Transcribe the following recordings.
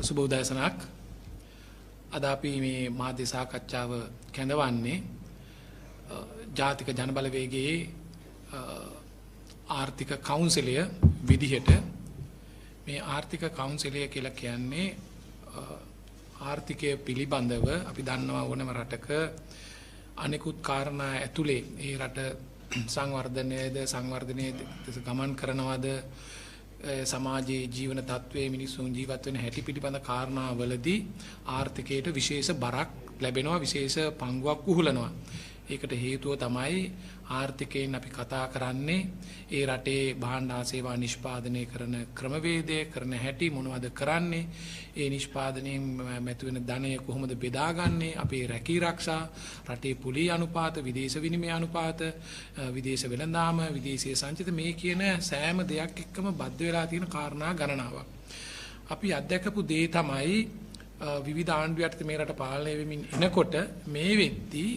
සුබ උදෑසනක්. අද අපි මේ මාධ්‍ය සාකච්ඡාව කැඳවන්නේ ජාතික ජනබලවේගයේ ආර්ථික කවුන්සිලය විදිහට. මේ ආර්ථික කවුන්සිලය කියලා කියන්නේ ආර්ථිකය පිළිබඳව අපි දන්නවා ඕනම රටක අනෙකුත් කාරණා ඇතුලේ ඒ රට සංවර්ධනයේද ගමන් කරනවද සමාජයේ ජීවන තත්ත්වයේ මිනිසුන් ජීවත් වෙන හැටි පිළිබඳ කාරණාවලදී ආර්ථිකයට විශේෂ බරක් ලැබෙනවා, විශේෂ පංගුවක් උහුලනවා. ඒකට හේතුව තමයි ආර්ථිකයෙන් අපි කතා කරන්නේ ඒ රටේ භාණ්ඩ සේවා නිෂ්පාදනය කරන ක්‍රමවේදය කරන හැටි මොනවද කරන්නේ, ඒ නිෂ්පාදනයෙන් මැතිවෙන ධනය කොහොමද බෙදාගන්නේ, අපේ රැකී ආරක්ෂා, රටේ පුලි අනුපාත, විදේශ විනිමය අනුපාත, විදේශ වෙළඳාම, විදේශීය සංචිත, මේ කියන සෑම දෙයක් එක්කම බද්ධ වෙලා තියෙන කාරණා ගණනාවක්. අපි අත්දැකපු දේ තමයි විවිධ ආණ්ඩු යටතේ මේ රට පාලනය වෙමින් එනකොට මේ වෙද්දී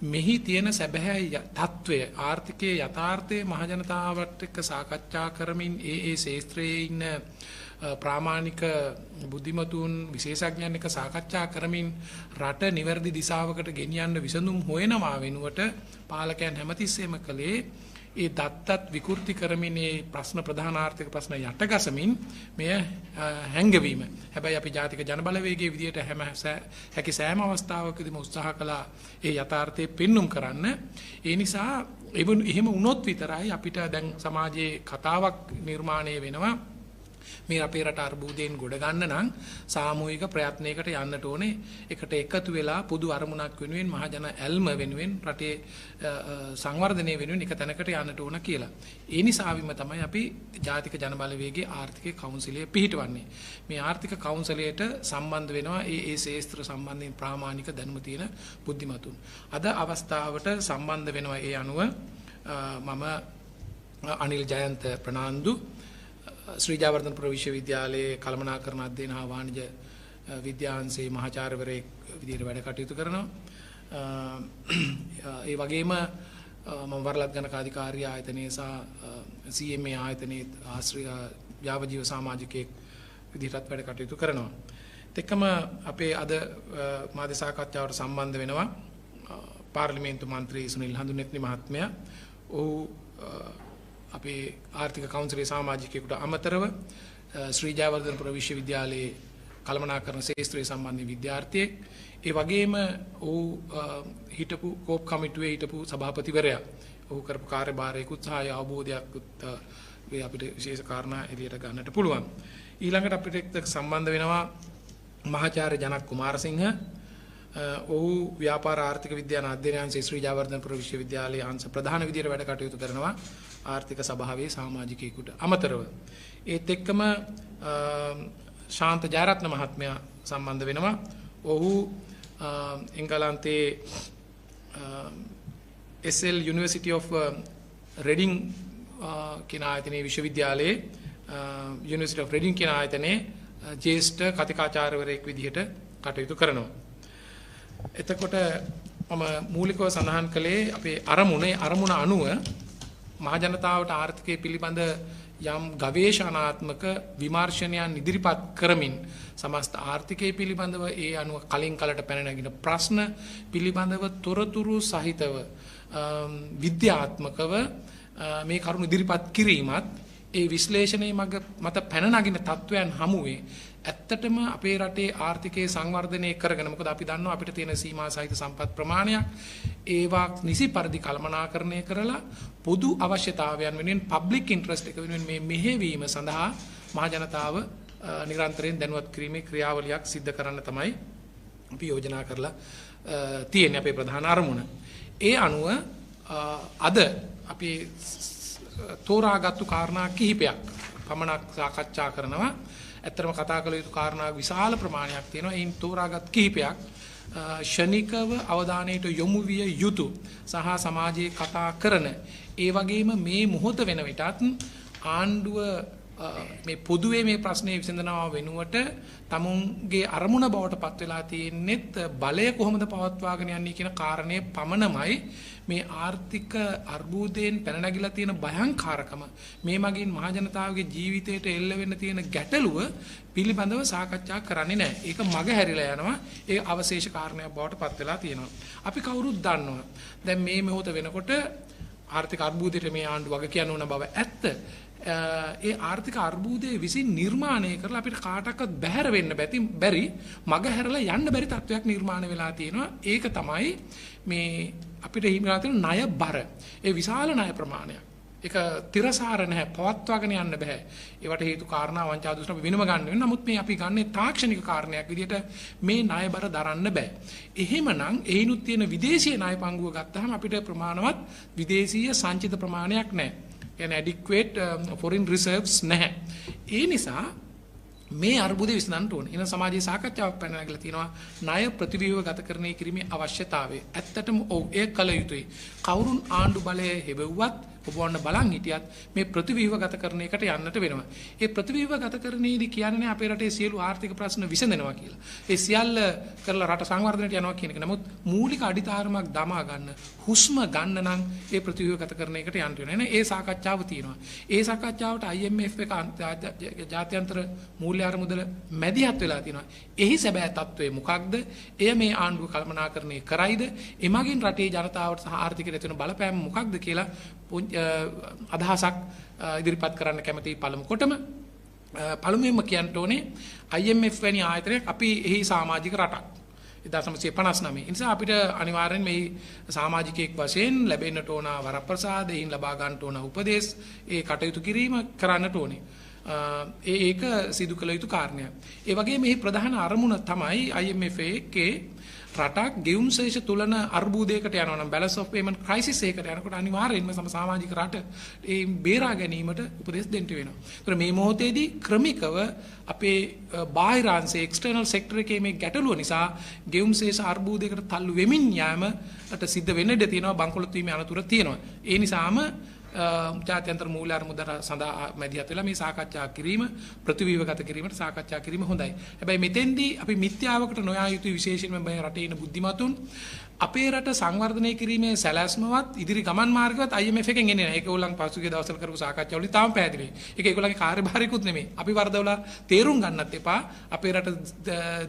මෙහි තියෙන සැබෑ තත්වය ආර්ථිකයේ යථාර්ථයේ මහජනතාවට එක්ක සාකච්ඡා කරමින් ඒ ශාස්ත්‍රයේ ඉන්න ප්‍රාමාණික බුද්ධිමතුන් විශේෂඥයන් එක්ක සාකච්ඡා කරමින් රට නිවැරදි දිශාවකට ගෙනියන්න විසඳුම් හොයනවා වෙනුවට පාලකයන් හැමතිස්සෙම කළේ ඒ දත්තත් විකෘති කරමින් මේ ප්‍රශ්න ප්‍රධාන ආර්ථික ප්‍රශ්න යටගසමින් මෙය හැංගවීම. හැබැයි අපි ජාතික ජනබලවේගයේ විදියට හැකි සෑම අවස්ථාවකදීම උත්සාහ කළා ඒ යථාර්ථය පෙන්눔 කරන්න. ඒ නිසා එහෙම වුණොත් විතරයි අපිට දැන් සමාජයේ කතාවක් නිර්මාණය වෙනවා. මේ අපේ රට අර්බුදයෙන් ගොඩ ගන්න නම් සාමූහික ප්‍රයත්නයකට යන්නට ඕනේ. එකට එකතු වෙලා පොදු අරමුණක් වෙනුවෙන් මහජන ඇල්ම වෙනුවෙන් රටේ සංවර්ධනය වෙනුවෙන් එක තැනකට යන්නට ඕන කියලා. ඒ නිසාවින්ම තමයි අපි ජාතික ජනබලවේගයේ ආර්ථික කවුන්සිලය පිහිටවන්නේ. මේ ආර්ථික කවුන්සිලයට සම්බන්ධ වෙනවා ඒ ශාස්ත්‍ර සම්බන්ධයෙන් ප්‍රාමාණික දැනුම තියෙන බුද්ධිමතුන්. අද අවස්ථාවට සම්බන්ධ වෙනවා ඒ අනුව මම අනිල් ජයන්ත ප්‍රනාන්දු ශ්‍රී ජයවර්ධනපුර විශ්වවිද්‍යාලයේ කළමනාකරණ අධ්‍යයන හා වාණිජ විද්‍යාංශයේ මහාචාර්යවරයෙක් විදිහට වැඩ කටයුතු කරනවා. ඒ වගේම මම වරලත් ගණක අධිකාරිය ආයතනයේ සහ CMA ආයතනයේ ආශ්‍රය යාවජීව සමාජිකයෙක් විදිහටත් වැඩ කටයුතු කරනවා. එතකම අපේ අද මාධ්‍ය සාකච්ඡාවට සම්බන්ධ වෙනවා පාර්ලිමේන්තු මන්ත්‍රී සුනිල් හඳුනෙත්නි මහත්මයා. ඔහු අපේ ආර්ථික කවුන්සිලයේ සමාජිකයෙකුට අමතරව ශ්‍රී ජයවර්ධනපුර විශ්වවිද්‍යාලයේ කළමනාකරණ ශාස්ත්‍රයේ සම්බන්ධ විද්‍යාර්ථියෙක්. ඒ වගේම ඔහු හිටපු කෝප් කමිටුවේ හිටපු සභාපතිවරයා. ඔහු කරපු කාර්යභාරයකුත් සහ අවබෝධයක්ත් අපිට විශේෂ කාරණා එළියට ගන්නට පුළුවන්. ඊළඟට අපිට සම්බන්ධ වෙනවා මහාචාර්ය ජනක් කුමාරසිංහ. ඔහු ව්‍යාපාර ආර්ථික විද්‍යාන අධ්‍යයනයන්සේ ශ්‍රී ජයවර්ධනපුර විශ්වවිද්‍යාලයේ අංශ ප්‍රධාන විදියට වැඩ කටයුතු කරනවා ආර්ථික සභාවේ සමාජිකයෙකුට අමතරව. ඒත් එක්කම ශාන්ත ජයරත්න මහත්මයා සම්බන්ධ වෙනවා. ඔහු එංගලන්තයේ SL University of Reading කියන ආයතනයේ විශ්වවිද්‍යාලයේ University of Reading කියන ආයතනයේ ජ්‍යෙෂ්ඨ කතිකාචාර්යවරයෙක් විදිහට කටයුතු කරනවා. එතකොට මම මූලිකව සඳහන් කළේ අපේ අරමුණ අනුව මහජනතාවට ආර්ථිකය පිළිබඳ යම් ගවේෂණාත්මක විමර්ශනයන් ඉදිරිපත් කරමින් සමස්ත ආර්ථිකය පිළිබඳව ඒ අනුව කලින් කලට පැන නැගින ප්‍රශ්න පිළිබඳව තොරතුරු සහිතව විද්‍යාත්මකව මේ කරුණු ඉදිරිපත් කිරීමත් ඒ විශ්ලේෂණයේ මත පැන නගින තත්වයන් හමුවේ ඇත්තටම අපේ රටේ ආර්ථිකයේ සංවර්ධනය කරගෙන, මොකද අපි දන්නවා අපිට තියෙන සීමා සහිත සම්පත් ප්‍රමාණයක්, ඒවා නිසි පරිදි කළමනාකරණය කරලා පොදු අවශ්‍යතාවයන් වෙනුවෙන් පබ්ලික් ඉන්ට්‍රස්ට් එක වෙනුවෙන් මේ මෙහෙවීම සඳහා මහජනතාව නිරන්තරයෙන් දැනුවත් කිරීමේ ක්‍රියාවලියක් සිද්ධ කරන්න තමයි අපි යෝජනා කරලා තියෙන්නේ අපේ ප්‍රධාන අරමුණ. ඒ අනුව අද අපි තෝරාගත්තු කාරණා කිහිපයක් පමණක් සාකච්ඡා කරනවා. ඇත්තටම කතා කළ යුතු කාරණා විශාල ප්‍රමාණයක් තියෙනවා. ඒන් තෝරාගත් කිහිපයක් ෂණිකව අවධානයට යොමු විය යුතු සහ සමාජයේ කතා කරන, ඒ වගේම මේ මොහොත වෙන විටත් ආණ්ඩුව මේ පොදුවේ මේ ප්‍රශ්නේ විසඳනවා වෙනුවට තමුන්ගේ අරමුණ බවට පත් වෙලා තියෙන්නේත් බලය කොහොමද පවත්වාගෙන යන්නේ කියන කාරණේ පමණමයි මේ ආර්ථික අර්බුදයෙන් පැන නැගිලා තියෙන භයංකාරකම මේ මගින් මහ ජනතාවගේ ජීවිතයට එල්ල වෙන්න තියෙන ගැටලුව පිළිබඳව සාකච්ඡා කරන්නේ නැහැ. ඒක මග හැරිලා යනවා. ඒ අවශේෂ කාරණයක් බවට පත් වෙලා තියෙනවා. අපි කවුරුත් දන්නවා. දැන් මේ මොහොත වෙනකොට ආර්ථික අර්බුදයට මේ ආණ්ඩුව වග කියන්න ඕන බව ඇත්ත. ඒ ආර්ථික අර්බුදයේ විසින් නිර්මාණය කරලා අපිට කාටවත් බැහැර වෙන්න බැරි මග හැරලා යන්න බැරි තත්වයක් නිර්මාණය වෙලා තියෙනවා. ඒක තමයි මේ අපිට හිමිලා තියෙන ණය බර. ඒ විශාල ණය ප්‍රමාණයක්. ඒක තිරසාර නැහැ, පවත්වාගෙන යන්න බෑ. ඒවට හේතු කාරණා වංචා දුෂ්ණ අපි වෙනම ගන්න වෙනවා. නමුත් මේ අපි ගන්නේ තාක්ෂණික කාරණයක් විදිහට මේ ණය බර දරන්න බෑ. එහෙමනම් එයිනුත් තියෙන විදේශීය ණය පංගුව ගත්තාම අපිට ප්‍රමාණවත් විදේශීය සංචිත ප්‍රමාණයක් නැහැ. කියන්නේ adequate foreign reserves නැහැ. ඒ නිසා මේ අර්බුදය විසඳන්න ඕනේ. එන සමාජයේ සාකච්ඡාවක් පැනනගලා තියෙනවා ණය ප්‍රතිව්‍යුහ ගතකරණය කිරීමේ අවශ්‍යතාවය. ඇත්තටම ඔව් ඒ කල යුතුයි. කවුරුන් ආණ්ඩු බලය හෙවුවත් ඔබවන්න බලන් හිටියත් මේ ප්‍රතිව්‍යුහ ගතකරණයකට යන්නට වෙනවා. ඒ ප්‍රතිව්‍යුහ ගතකරණයේදී කියන්නේ අපේ රටේ සියලු ආර්ථික ප්‍රශ්න විසඳනවා කියලා. ඒ සියල්ල කරලා රට සංවර්ධනයට යනවා කියන එක. නමුත් මූලික අඩිතාරමක් දමා ගන්න, හුස්ම ගන්න නම් ඒ ප්‍රතිව්‍යුහ ගතකරණයකට යන්න වෙනවා. ඒ සාකච්ඡාව තියෙනවා. ඒ සාකච්ඡාවට IMF එක ජාත්‍යන්තර මූල්‍ය අරමුදල මැදිහත් වෙලා තියෙනවා. එහි සැබෑ තත්වය මොකක්ද? එය මේ ආණ්ඩුව කළමනාකරණය කරයිද? එමගින් රටේ ජනතාවට සහ ආර්ථිකයට තියෙන බලපෑම මොකක්ද කියලා අදහසක් ඉදිරිපත් කරන්න කැමති. පළමුවෙන්ම කියන්න ඕනේ IMF වැනි ආයතනයක් අපි එහි සමාජික රටක් 1959. ඒ නිසා අපිට අනිවාර්යෙන් මේ සමාජිකයෙක් වශයෙන් ලැබෙන්නට ඕන වරප්‍රසාද, එයින් ලබා ගන්නට ඕන උපදෙස්, ඒ කටයුතු කිරීම කරන්නට ඕනේ. ඒක සිදු කළ යුතු කාරණයක්. ඒ වගේම මේ ප්‍රධාන අරමුණ තමයි IMF එකේ රටක් ගෙවුම් ශේෂ තුලන අර්බුදයකට යනවා නම් balance of payment crisis එකකට යනකොට අනිවාර්යයෙන්ම සමාජික රට ඒ බේරා ගැනීමට උපදෙස් දෙන්න වෙනවා. ඒතර මේ මොහොතේදී ක්‍රමිකව අපේ බාහිරාංශයේ external sector එකේ මේ ගැටලුව නිසා ගෙවුම් ශේෂ අර්බුදයකට තල්ලු වෙමින් යාමට සිද්ධ වෙන්න ඉඩ තියෙනවා. බංකොලොත් වීමේ අනතුරු තියෙනවා. ඒ නිසාම ජාත්‍යන්තර මූල්‍ය අරමුදල සඳහා මැදිහත් වෙලා මේ සාකච්ඡා කිරීම ප්‍රතිව්‍යුහගත කිරීමට සාකච්ඡා කිරීම හොඳයි. හැබැයි මෙතෙන්දී අපි මිත්‍යාවකට නොයා යුතු විශේෂයෙන්ම මේ රටේ ඉන්න බුද්ධිමතුන් අපේ රට සංවර්ධනය කිරීමේ සැලැස්මවත් ඉදිරි ගමන් මාර්ගවත් IMF එකෙන් එන්නේ නැහැ. ඒක ඕගොල්ලන් පසුගිය දවස්වල කරපු සාකච්ඡාවලදී තාම පැහැදිලියි. ඒක ඒගොල්ලන්ගේ කාර්යභාරයකුත් නෙමෙයි. අපි වරදවලා තේරුම් ගන්නත් එපා. අපේ රට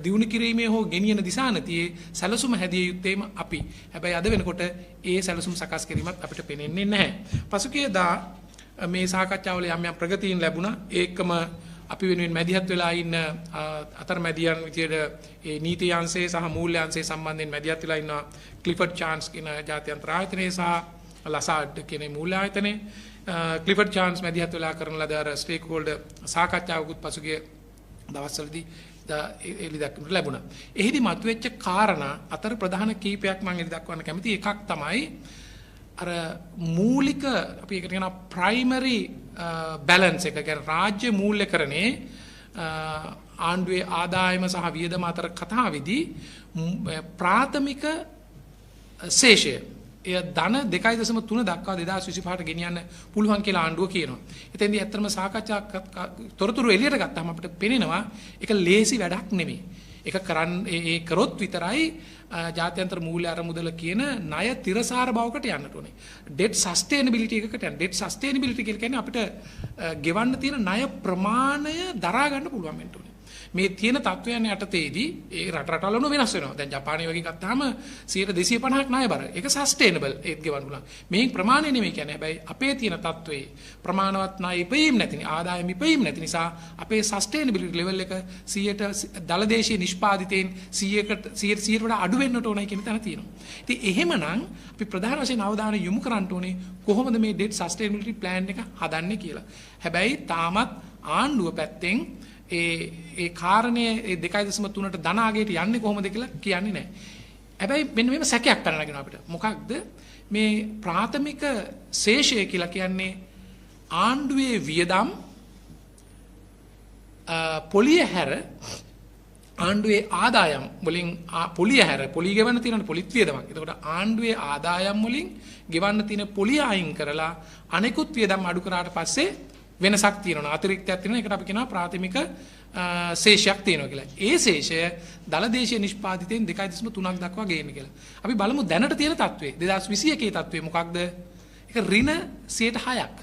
දියුණු කිරීමේ හෝ ගෙනියන දිශානතියේ සැලසුම හැදිය යුත්තේම අපි. හැබැයි අද වෙනකොට ඒ සැලසුම් සකස් කිරීමත් අපිට පේන්නේ නැහැ. පසුගියදා මේ සාකච්ඡාවල යම් යම් ප්‍රගතීන් ලැබුණා. ඒකම අපි වෙනුවෙන් මැදිහත් වෙලා ඉන්න අතරමැදියන් විදියට ඒ නීති අංශයේ සහ මූල්‍ය අංශයේ සම්බන්ධයෙන් මැදිහත් වෙලා ඉන්න ක්ලිෆර්ඩ් චාන්ස් කියන ජාත්‍යන්තර ආයතනයේ සහ ලසාඩ් කියන මූල්‍ය ආයතනයේ ක්ලිෆර්ඩ් චාන්ස් මැදිහත් වෙලා කරන ලද අර ස්ටේක් හෝල්ඩර් සාකච්ඡාවකුත් පසුගිය දවස්වලදී එලි දක්වන්න ලැබුණා. එහිදී මතුවෙච්ච කාරණා අතර ප්‍රධාන කීපයක් මම එලි දක්වන්න කැමතියි. එකක් තමයි අර මූලික අපි ඒකට කියන ප්‍රයිමරි බැලන්ස් එක කියන්නේ රාජ්‍ය මූල්‍යකරණයේ ආණ්ඩුවේ ආදායම සහ වියදම අතර කතාවේදී ප්‍රාථමික ශේෂය එය ධන 2.3 දක්වා 2025ට ගෙනියන්න පුළුවන් කියලා ආණ්ඩුව කියනවා. එතෙන්දී ඇත්තටම සාකච්ඡා තොරතුරු එළියට ගත්තාම අපිට පේනවා ඒක ලේසි වැඩක් නෙමෙයි. ඒක ඒ කරොත් විතරයි ජාත්‍යන්තර මූල්‍ය අරමුදල කියන ණය තිරසාර බවකට යන්නට ඕනේ. debt sustainability එකකට යන්න. debt sustainability කියන්නේ අපිට ගෙවන්න තියෙන ණය ප්‍රමාණය දරා ගන්න පුළුවන් වෙන්න ඕනේ. මේ තියෙන තත්වයන් යටතේදී ඒ රටවල වෙනස් වෙනවා. දැන් ජපානය වගේ ගත්තාම 250ක් ණය බර. ඒක සස්ටේනබල් ඒත් ගෙවන්න පුළුවන්. මේ ප්‍රමාණය නෙමෙයි කියන්නේ. හැබැයි අපේ තියෙන තත්වයේ ප්‍රමාණවත් ණය ඉපීම් නැති ආදායම ඉපීම් නැති නිසා අපේ සස්ටේනබිලිටි ලෙවල් එක 100ට දලදේශීය නිෂ්පාදිතයෙන් 100කට වඩා අඩු වෙන්නට ඕනයි කියන තැන තියෙනවා. ඉතින් එහෙමනම් අපි ප්‍රධාන වශයෙන් අවධානය යොමු කරන්න ඕනේ කොහොමද මේ debt sustainability plan එක හදන්නේ කියලා. හැබැයි තාමත් ආණ්ඩුව පැත්තෙන් ඒ කාරණේ 2.3ට ධන ආගයට යන්නේ කොහොමද කියලා කියන්නේ නැහැ. හැබැයි මෙන්න මේව සැකයක් පැන නගිනවා අපිට. මොකක්ද මේ ප්‍රාථමික ශේෂය කියලා කියන්නේ ආණ්ඩුවේ වියදම් පොලිය හැර ආණ්ඩුවේ ආදායම් වලින් පොලිය හැර පොලිය ගෙවන්න තියෙන පොලිත් වියදමක්. එතකොට ආණ්ඩුවේ ආදායම් වලින් ගෙවන්න තියෙන පොලිය අයින් කරලා අනෙකුත් වියදම් අඩු කරාට පස්සේ වෙනසක් තියෙනවා. අතිරික්තයක් තියෙනවා. ඒකට අපි කියනවා ප්‍රාථමික ශේෂයක් තියෙනවා කියලා. ඒ ශේෂය දල දේශීය නිෂ්පාදිතයෙන් 2.3ක් දක්වා ගේන්න කියලා. අපි බලමු දැනට තියෙන තත්ත්වය. 2021 තත්ත්වය මොකක්ද? ඒක ඍණ 6%ක්.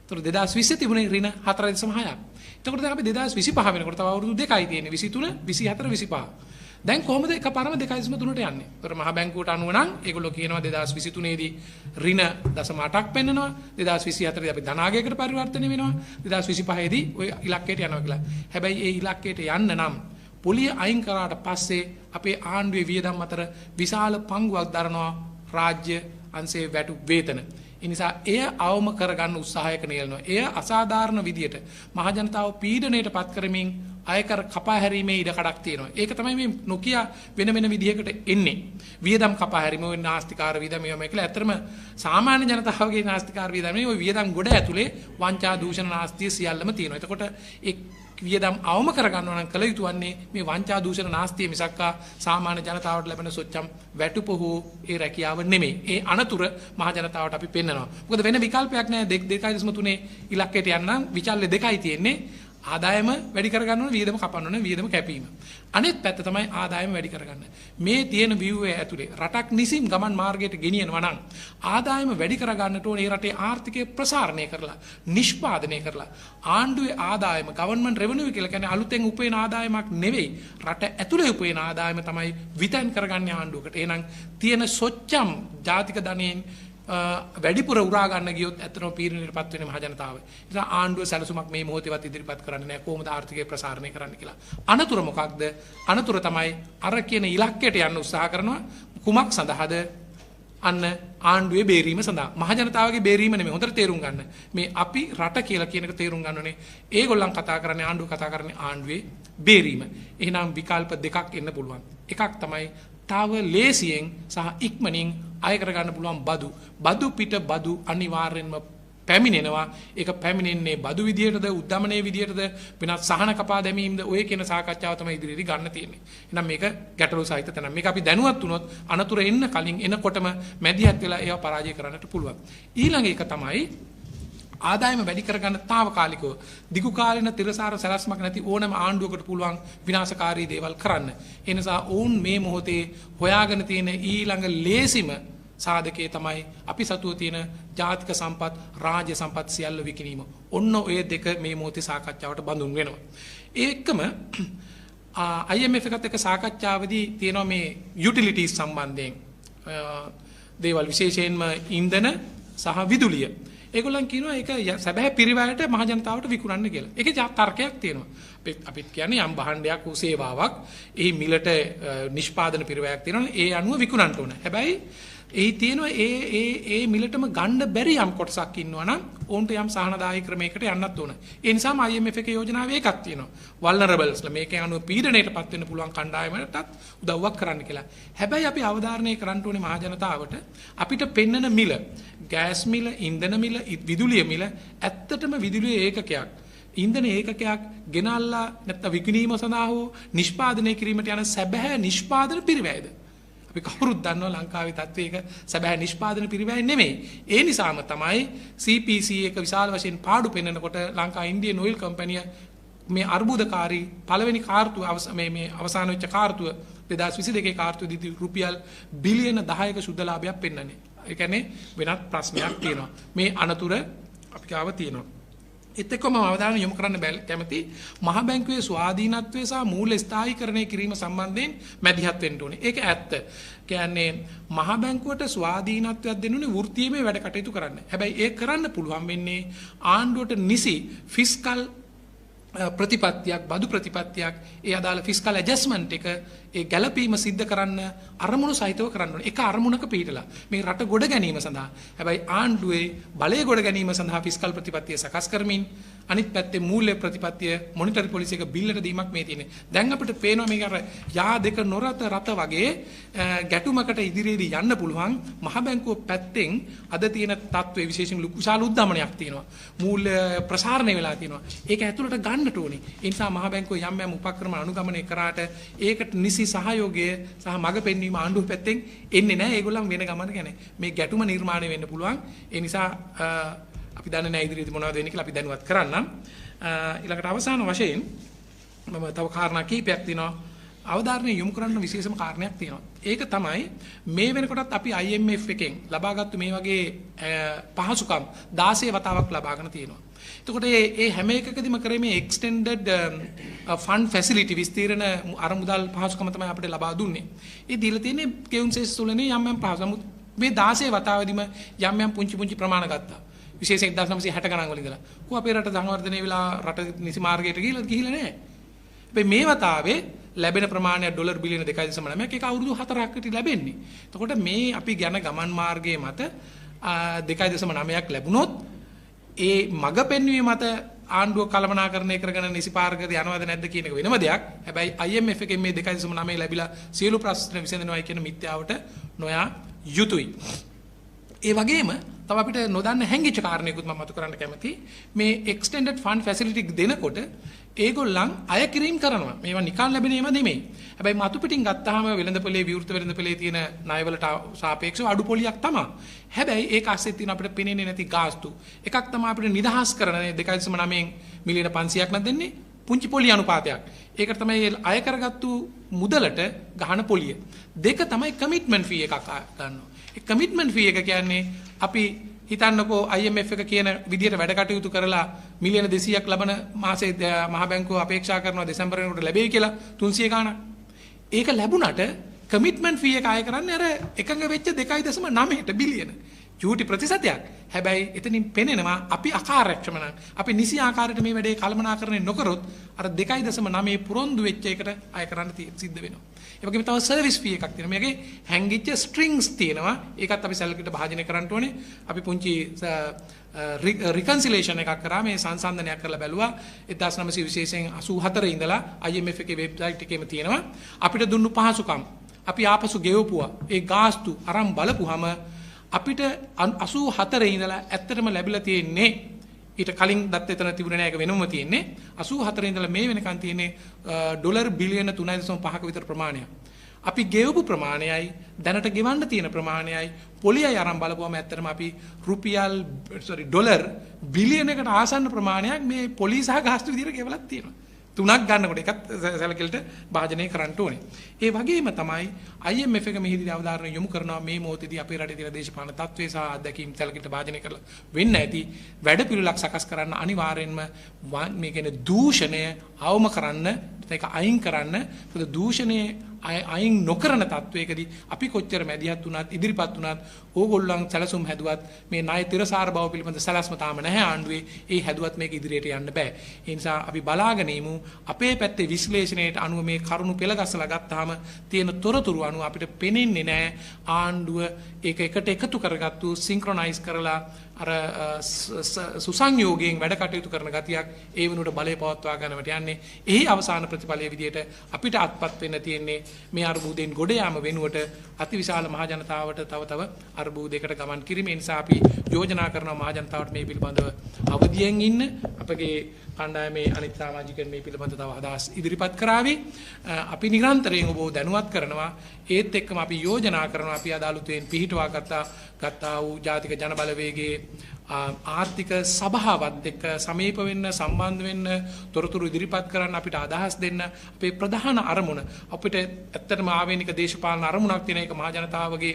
ඒතර 2020 තිබුණේ ඍණ 4.6ක්. එතකොට දැන් අපි 2025 වෙනකොට තව අවුරුදු දෙකයි තියෙන්නේ. 23, 24, 25. දැන් කොහොමද එකපාරම 2.3ට යන්නේ? ඒතර මහ බැංකුවට අනුව නම් ඒගොල්ලෝ කියනවා 2023 දී ඍණ 0.8ක් පෙන්නනවා. 2024 දී අපි ධනාගයකට පරිවර්තනය වෙනවා. 2025 දී ওই ඉලක්කයට යනවා කියලා. හැබැයි ඒ ඉලක්කයට යන්න නම් පොලිය අයින් කරාට පස්සේ අපේ ආණ්ඩුවේ වියදම් අතර විශාල පංගුවක් දරනවා රාජ්‍ය අංශයේ වැටු වේතන. ඒ නිසා එය අවම කරගන්න උත්සාහයක නියැලෙනවා. එය අසාධාරණ විදියට මහ ජනතාව පීඩණයට පත් කරමින් අයකර කපා හැරීමේ ඉඩකඩක් තියෙනවා. ඒක තමයි මේ නොකිය වෙන වෙන විදිහකට එන්නේ. වියදම් කපා හැරීම ඔය නාස්තිකාර වියදම් මේවා කියලා. ඇත්තටම සාමාන්‍ය ජනතාවගේ නාස්තිකාර වියදම් නෙවෙයි ඔය වියදම් ගොඩ ඇතුලේ වංචා දූෂණ නාස්තිය සියල්ලම තියෙනවා. එතකොට ඒ වියදම් අවම කරගන්නවා නම් කල යුතු වන්නේ මේ වංචා දූෂණ නාස්තිය මිසක්කා සාමාන්‍ය ජනතාවට ලැබෙන සොච්චම් වැටුපොහු ඒ රැකියාව නෙමෙයි. ඒ අනතුර මහ ජනතාවට අපි පෙන්නනවා. මොකද වෙන විකල්පයක් නැහැ. 2.3 ඉලක්කයට යන්න විචල්්‍ය දෙකයි තියෙන්නේ. ආදායම වැඩි කරගන්න ඕන වියදම කපන්න ඕන වියදම කැපීම. අනෙත් පැත්ත තමයි ආදායම වැඩි කරගන්න. මේ තියෙන ව්‍යුහය ඇතුලේ රටක් නිසින් ගමන් මාර්ගයට ගෙනියනවා නම් ආදායම වැඩි කරගන්නට ඕනේ රටේ ආර්ථිකය ප්‍රසාරණය කරලා නිෂ්පාදනය කරලා ආණ්ඩුවේ ආදායම ගවර්න්මන්ට් රෙවෙනියු කියලා කියන්නේ අලුතෙන් උපයන ආදායමක් නෙවෙයි රට ඇතුලේ උපයන ආදායම තමයි විතන් කරගන්නේ ආණ්ඩුවකට. එහෙනම් තියෙන සොච්චම් ජාතික ධනයෙන් වැඩිපුර උරා ගන්න ගියොත් ඇත්තටම පීඩනයටපත් වෙන මහ ජනතාව. ඒ නිසා ආණ්ඩුව සැලසුමක් මේ මොහොතේවත් ඉදිරිපත් කරන්නේ නැහැ කොහොමද ආර්ථිකය ප්‍රසාරණය කරන්න කියලා. අනතුර මොකක්ද? අනතුර තමයි අර කියන ඉලක්කයට යන්න උත්සාහ කරනවා. කුමක් සඳහාද? අන්න ආණ්ඩුවේ බේරීම සඳහා. මහ ජනතාවගේ බේරීම නෙමෙයි. හොඳට තේරුම් ගන්න. මේ අපි රට කියලා කියන එක තේරුම් ගන්න ඕනේ. ඒගොල්ලන් කතා කරන්නේ ආණ්ඩුව කතා කරන්නේ ආණ්ඩුවේ බේරීම. එහෙනම් විකල්ප දෙකක් එන්න පුළුවන්. එකක් තමයි තව ලේසියෙන් සහ ඉක්මනින් අය කරගන්න පුළුවන් බදු. බදු පිට බදු අනිවාර්යෙන්ම පැමිණෙනවා. ඒක පැමිණෙන්නේ බදු විදියටද උද්දමනයේ විදියටද වෙනත් සහන කපා දැමීමද ඔය කියන සාකච්ඡාව තමයි ඉදිරියේදී ගන්න තියෙන්නේ. එහෙනම් මේක ගැටලු සහිත තැනක්. මේක අපි දැනුවත් වුණොත් අනතුර එන්න කලින් එනකොටම මැදිහත් වෙලා ඒව පරාජය කරන්නට පුළුවන්. ඊළඟ එක තමයි ආදායම වැඩි කරගන්න తాවකාලිකව දිගු කාලින තිරසාර සැලැස්මක් නැති ඕනෑම ආණ්ඩුවකට පුළුවන් විනාශකාරී දේවල් කරන්න. ඒ නිසා ඔවුන් මේ මොහොතේ හොයාගෙන තියෙන ඊළඟ ලේසිම සාධකයේ තමයි අපි සතුව තියෙන ජාතික සම්පත් රාජ්‍ය සම්පත් සියල්ල විකිණීම. ඔන්න ඔය දෙක මේ මොහොතේ සාකච්ඡාවට බඳුන් වෙනවා. ඒකම IMF එකත් එක්ක සාකච්ඡාවේදී තියෙනවා මේ යුටිලිටිස් සම්බන්ධයෙන් දේවල් විශේෂයෙන්ම ඉන්ධන සහ විදුලිය. ඒගොල්ලන් කියනවා ඒක සැබෑ පිරිවැයට මහ ජනතාවට විකුණන්න කියලා. ඒකේ තර්කයක් තියෙනවා. අපිත් කියන්නේ යම් භාණ්ඩයක් වූ සේවාවක් එහි මිලට නිෂ්පාදන පිරිවැයක් තියෙනවා. ඒ අනුව විකුණන්න ඕන. හැබැයි එහි තියෙනවා ඒ මිලටම ගන්න බැරි යම් කොටසක් ඉන්නවා නම් ඕන්ට යම් සහනදායී ක්‍රමයකට යන්නත් ඕන. ඒ නිසාම IMF එකේ යෝජනාවේ එකක් තියෙනවා. වල්නරබල්ස්ලා මේකේ අනුව පීඩණයටපත් වෙන්න පුළුවන් කණ්ඩායමකටත් උදව්වක් කරන්න කියලා. හැබැයි අපි අවධාරණය කරන්න ඕනේ මහ ජනතාවට අපිට පෙන්නන මිල, ගෑස් මිල, ඉන්ධන මිල, විදුලිය මිල ඇත්තටම විදුලිය ඒකකයක්. ඉන්ධන ඒකකයක් ගෙනල්ලා නැත්නම් විකිණීම සඳහා හෝ නිෂ්පාදනය කිරීමට යන සැබෑ නිෂ්පාදන පිරිවැයද? අපි කවුරුත් දන්නවා ලංකාවේ තත්ත්වයක සැබෑ නිෂ්පාදන පිරිවැය නෙමෙයි. ඒ නිසාම තමයි CPC එක විශාල වශයෙන් පාඩු පෙන්නකොට ලංකා ඉන්දියන් ඔයිල් කම්පැනිය මේ අර්බුදකාරී පළවෙනි කාර්තුව මේ අවසාන වෙච්ච කාර්තුව 2022 කාර්තුවේදී රුපියල් බිලියන 10ක සුද්ධ ලාභයක් පෙන්වන්නේ. ඒ කියන්නේ වෙනත් ප්‍රශ්නයක් තියෙනවා. මේ අනතුර අපි ගාව තියෙනවා. ඒත් එක්කම අවධානය යොමු කරන්න කැමති මහ බැංකුවේ ස්වාධීනත්වය සහ මූල්‍ය ස්ථායීකරණය කිරීම සම්බන්ධයෙන් මැදිහත් වෙන්න ඕනේ. ඒක ඇත්ත. කියන්නේ මහ බැංකුවට ස්වාධීනත්වයක් දෙන්නුනේ වෘත්තීයමේ වැඩ කටයුතු කරන්න. හැබැයි ඒක කරන්න පුළුවන් වෙන්නේ ආණ්ඩුවට නිසි ෆිස්කල් ප්‍රතිපත්තියක් බදු ප්‍රතිපත්තියක් ඒ අදාළ ෆිස්කල් ඇඩ්ජස්ට්මන්ට් එක ඒ ගැළපීම සිද්ධ කරන්න අරමුණු සහිතව කරන්න ඕනේ. එක අරමුණක පිටලා මේ රට ගොඩ ගැනීම සඳහා. හැබැයි ආණ්ඩුවේ බලය ගොඩ ගැනීම සඳහා ෆිස්කල් ප්‍රතිපත්තිය සකස් කරමින් අනිත් පැත්තේ මූල්‍ය ප්‍රතිපත්තිය මොනිටරි පොලිසි එක බිල්ලට දීමක් මේ තියෙන්නේ. දැන් අපිට පේනවා මේක අර යා දෙක නොරත රත වගේ ගැටුමකට ඉදිරියේදී යන්න පුළුවන් මහ බැංකුව පැත්තෙන් අද තියෙන තත්ත්වයේ විශේෂයෙන් විශාල උද්දමනයක් තියෙනවා. මූල්‍ය ප්‍රසාරණය වෙලා තියෙනවා. ඒක ඇතුළට ගන්නට ඕනේ. ඒ නිසා මහ බැංකුව යම් යම් උපක්‍රම අනුගමනය කරාට ඒකට නිසි සහයෝගය සහ මඟ පෙන්වීම ආණ්ඩුව පැත්තෙන් එන්නේ නැහැ. ඒගොල්ලන් වෙන ගමන ගැන මේ ගැටුම නිර්මාණය වෙන්න පුළුවන්. ඒ නිසා අපි දන්නේ නැහැ ඉදිරියේදී මොනවද වෙන්නේ කියලා අපි දැනුවත් කරන්නම්. ඊළඟට අවසාන වශයෙන් මම තව කාරණා කීපයක් තියෙනවා. අවධාරණය යොමු කරන්න විශේෂම කාරණයක් තියෙනවා. ඒක තමයි මේ වෙනකොටත් අපි IMF එකෙන් ලබාගත්තු මේ වගේ පහසුකම් 16 වතාවක් ලබාගෙන තියෙනවා. එතකොට මේ හැම එකකදීම කරේ මේ extended fund facility විස්තීර්ණ අරමුදල් පහසුකම තමයි අපිට ලබා දුන්නේ. ඒ දීලා තියෙන්නේ ගෙවුම් සෙස් තුලනේ යම් යම් පහසුකම්. මේ 16 වතාවෙදිම යම් යම් පුංචි ප්‍රමාණ ගත්තා. විශේෂයෙන් 1960 ගණන් වල ඉඳලා. කො අපේ රට සංවර්ධනය වෙලා රට නිසි මාර්ගයට ගිහිලා නැහැ. හැබැයි මේ වතාවේ ලැබෙන ප්‍රමාණය ඩොලර් බිලියන 2.9ක් ඒක අවුරුදු 4කට ලැබෙන්නේ. එතකොට මේ අපි යන ගමන් මාර්ගයේ මත 2.9ක් ලැබුණොත් ඒ මග පෙන්වීම මත ආණ්ඩුව කළමනාකරණය කරගෙන නිසි පාරකට යනවද නැද්ද කියන එක වෙනම දෙයක්. හැබැයි IMF එකෙන් මේ 2.9 ලැබිලා සියලු ප්‍රශ්න විසඳනවායි කියන මිත්‍යාවට නොයා යුතුයි. ඒ වගේම තව අපිට නොදන්න හැංගිච්ච කාරණයකුත් මම මතු කරන්න කැමතියි. මේ extended fund facility දෙනකොට ඒගොල්ලන් අය කිරීම කරනවා. මේවා නිකන් ලැබෙන ඒවා නෙමෙයි. හැබැයි මතු පිටින් ගත්තාම වෙළඳපොලේ විවෘත වෙළඳපොලේ තියෙන ණයවලට සාපේක්ෂව අඩු පොලියක් තමයි. හැබැයි ඒක ASCII තියෙන අපිට පෙනෙන්නේ නැති ගාස්තු. එකක් තමයි අපිට නිදහස් කරන 2.9 මිලියන 500ක් නම් දෙන්නේ පුංචි පොලි අනුපාතයක්. ඒකට තමයි අය කරගත්තු මුදලට ගහන පොලිය. දෙක තමයි කමිට්මන්ට් ෆී එකක් ගන්නවා. ඒ කමිට්මන්ට් ෆී එක කියන්නේ අපි හිතන්නකෝ IMF එක කියන විදිහට වැඩ කටයුතු කරලා මිලියන 200ක් ලබන මාසේ මහ බැංකුව අපේක්ෂා කරනවා දෙසැම්බර් වෙනකොට ලැබෙයි කියලා 300 ගාණක්. ඒක ලැබුණට කමිට්මන්ට් ෆී එක ආය කරන්නේ අර එකඟ වෙච්ච 2.9ට බිලියන. චූටි ප්‍රතිශතයක්. හැබැයි එතනින් පෙනෙනවා අපි අකාර්යක්ෂම නම් අපි නිසි ආකාරයට මේ වැඩේ කළමනාකරණය නොකරොත් අර 2.9 පුරොන්දු වෙච්ච එකට ආය කරන්න සිද්ධ වෙනවා. ඒ වගේම තව සර්විස් ෆී එකක් තියෙනවා. මේකේ හැංගිච්ච ස්ට්‍රින්ග්ස් තියෙනවා. ඒකත් අපි සැලකිලිට භාජනය කරන්න ඕනේ. අපි පුංචි රිකන්සිලේෂන් එකක් කරා මේ සංසන්දනයක් කරලා බැලුවා 1900 විශේෂයෙන් 84 ඉඳලා IMF එකේ වෙබ්සයිට් එකේම තියෙනවා. අපිට දුන්නු පහසුකම් අපි ආපසු ගෙවපුවා. ඒ ගාස්තු අරන් බලපුවම අපිට 84 ඉඳලා ඇත්තටම ලැබිලා තියෙන්නේ ඊට කලින් දත් එතන තිබුණේ නැහැ ඒක වෙනම තියෙන්නේ 84 ඉඳලා මේ වෙනකන් තියෙන්නේ ඩොලර් බිලියන 3.5ක විතර ප්‍රමාණයක්. අපි ගෙවපු ප්‍රමාණයයි දැනට ගෙවන්න තියෙන ප්‍රමාණයයි පොලියයි අරන් බලපුවම ඇත්තටම අපි ඩොලර් බිලියනකට ආසන්න ප්‍රමාණයක් මේ පොලි සහ ගාස්තු විදිහට ගෙවලක් තියෙනවා. තුනක් ගන්නකොට එකත් සැලකිලිට භාජනය කරන්න ඕනේ. ඒ වගේම තමයි IMF එක මෙහිදී අවධාරණය යොමු කරනවා මේ මොහොතේදී අපේ රටේ තියෙන දේශපාලන තත්ත්වය සහ අත්දැකීම් සැලකිලිට භාජනය කරලා වෙන්න ඇති වැඩ පිළිවෙලක් සකස් කරන්න අනිවාර්යෙන්ම මේ කියන්නේ දූෂණය අවම කරන්න ඒක අයින් කරන්න. මොකද දූෂණය අයින් නොකරන තත්වයකදී අපි කොච්චර මැදිහත් වුණත් ඉදිරිපත් වුණත් ඕගොල්ලන් සැලසුම් හැදුවත් මේ ණය තිරසාර බව පිළිබඳ සැලැස්ම තාම නැහැ ආණ්ඩුවේ. ඒ හැදුවත් මේක ඉදිරියට යන්න බෑ. ඒ නිසා අපි බලාගෙන ඉමු අපේ පැත්තේ විශ්ලේෂණයට අනුව මේ කරුණු පෙළගස්සලා ගත්තාම තියෙන තොරතුරු අනුව අපිට පේන්නේ නැහැ ආණ්ඩුව ඒක එකට එකතු කරගත්තු සින්ක්‍රොනයිස් කරලා අර සුසංයෝගයෙන් වැඩ කටයුතු කරන ගතියක් ඒ වෙනුවට බලය පවත්වා ගන්නවට යන්නේ. එහි අවසාන ප්‍රතිඵලයේ විදිහට අපිට අත්පත් වෙන්න තියෙන්නේ මේ අර්බුදයෙන් ගොඩ යාම වෙනුවට අතිවිශාල මහ ජනතාවට තව අර්බුදයකට ගමන් කිරීම. ඒ නිසා අපි යෝජනා කරනවා මහ ජනතාවට මේ පිළිබඳව අවදියෙන් ඉන්න. අපගේ කණ්ඩායමේ අනිත් සමාජිකයන් මේ පිළිබඳව තව අදහස් ඉදිරිපත් කරાવી. අපි නිරන්තරයෙන් ඔබව දැනුවත් කරනවා. ඒත් එක්කම අපි යෝජනා කරනවා අපි අදාළුතෙන් පිහිටුවා ගත්තා වූ ජාතික ජනබලවේගයේ ආර්ථික සභාවත් එක්ක සමීප වෙන්න සම්බන්ධ වෙන්න තොරතුරු ඉදිරිපත් කරන්න අපිට අදහස් දෙන්න අපේ ප්‍රධාන අරමුණ අපිට ඇත්තටම ආවේනික දේශපාලන අරමුණක් තියෙන එක මහ ජනතාවගේ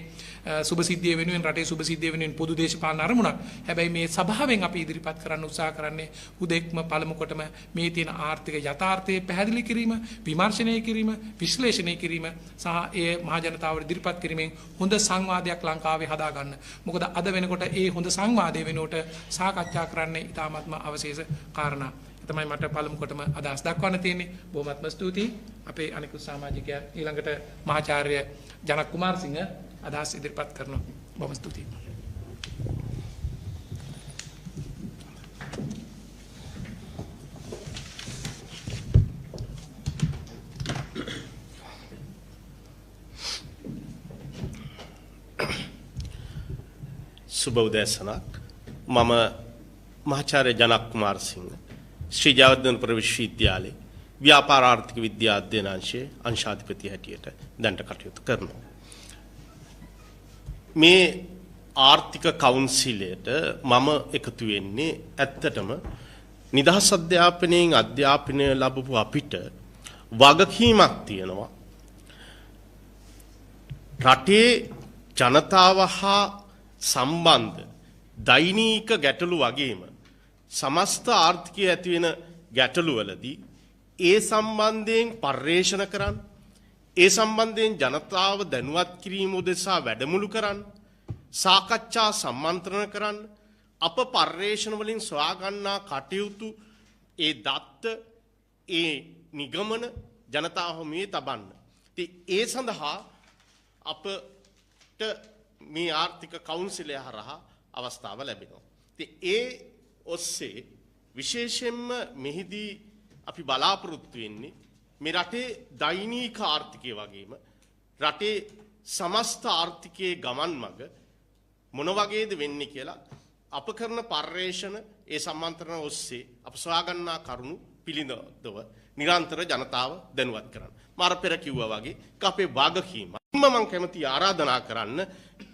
සුබසිද්ධිය වෙනුවෙන් රටේ සුබසිද්ධිය වෙනුවෙන් පොදු දේශපාලන අරමුණක්. හැබැයි මේ සභාවෙන් අපි ඉදිරිපත් කරන්න උත්සාහ කරන්නේ උදෙක්ම පළමු කොටම මේ තියෙන ආර්ථික යථාර්ථය පැහැදිලි කිරීම, විමර්ශනය කිරීම, විශ්ලේෂණය කිරීම සහ ඒ මහ ජනතාවට ඉදිරිපත් කිරීමෙන් හොඳ සංවාදයක් ලංකාවේ හදාගන්න. මොකද අද වෙනකොට ඒ හොඳ සංවාදය වෙනුවට සාකච්ඡා කරන්නේ ඉතාමත්ම අවශේෂ කාරණා. තමයි මට පළමු කොටම අදහස් දක්වන්න තියෙන්නේ. බොහොමත්ම ස්තුතියි. අපේ අනිකුත් සමාජිකයන් ඊළඟට මහාචාර්ය ජනක් කුමාරසිංහ අදහස් ඉදිරිපත් කරනවා. බොහොම ස්තුතියි. සුබ උදෑසනක්. මම මහාචාර්ය ජනක් කුමාරසිංහ ශ්‍රී ජයවර්ධනපුර විශ්වවිද්‍යාලයේ ව්‍යාපාර ආර්ථික විද්‍යා අධ්‍යයන අංශයේ අංශාධිපති හැටියට දැනට කටයුතු කරනවා. මේ ආර්ථික කවුන්සිලයට මම එකතු වෙන්නේ ඇත්තටම නිදහස් අධ්‍යාපනයෙන් අධ්‍යාපනය ලැබපු අපිට වගකීමක් තියෙනවා. රටේ ජනතාව හා සම්බන්ධ දෛනික ගැටලු වගේම සමස්ත ආර්ථිකය ඇති වෙන ගැටලු වලදී ඒ සම්බන්ධයෙන් පර්යේෂණ කරන්න, ඒ සම්බන්ධයෙන් ජනතාව දැනුවත් කිරීම උදෙසා වැඩමුළු කරන්න, සාකච්ඡා සම්මන්ත්‍රණ කරන්න, අප පර්යේෂණ වලින් සොයා ගන්නා කටයුතු ඒ දත්ත ඒ නිගමන ජනතාව හමුවේ තබන්න. ඉතින් ඒ සඳහා අපට මේ ආර්ථික කවුන්සිලය හරහා අවස්ථාව ලැබෙනවා. ඉතින් ඒ ඔස්සේ විශේෂයෙන්ම මෙහිදී අපි බලාපොරොත්තු වෙන්නේ මේ රටේ දෛනික ආර්ථිකය වගේම රටේ සමස්ත ආර්ථිකයේ ගමන් මඟ මොන වගේද වෙන්නේ කියලා අප කරන පර්යේෂණ ඒ සම්මන්ත්‍රණ ඔස්සේ අප සොයා ගන්නා කරුණු පිළිබඳව නිරන්තර ජනතාව දැනුවත් කරන්න. මාර පෙර කිව්වා වගේ අපේ වගකීම. මම කැමති ආරාධනා කරන්න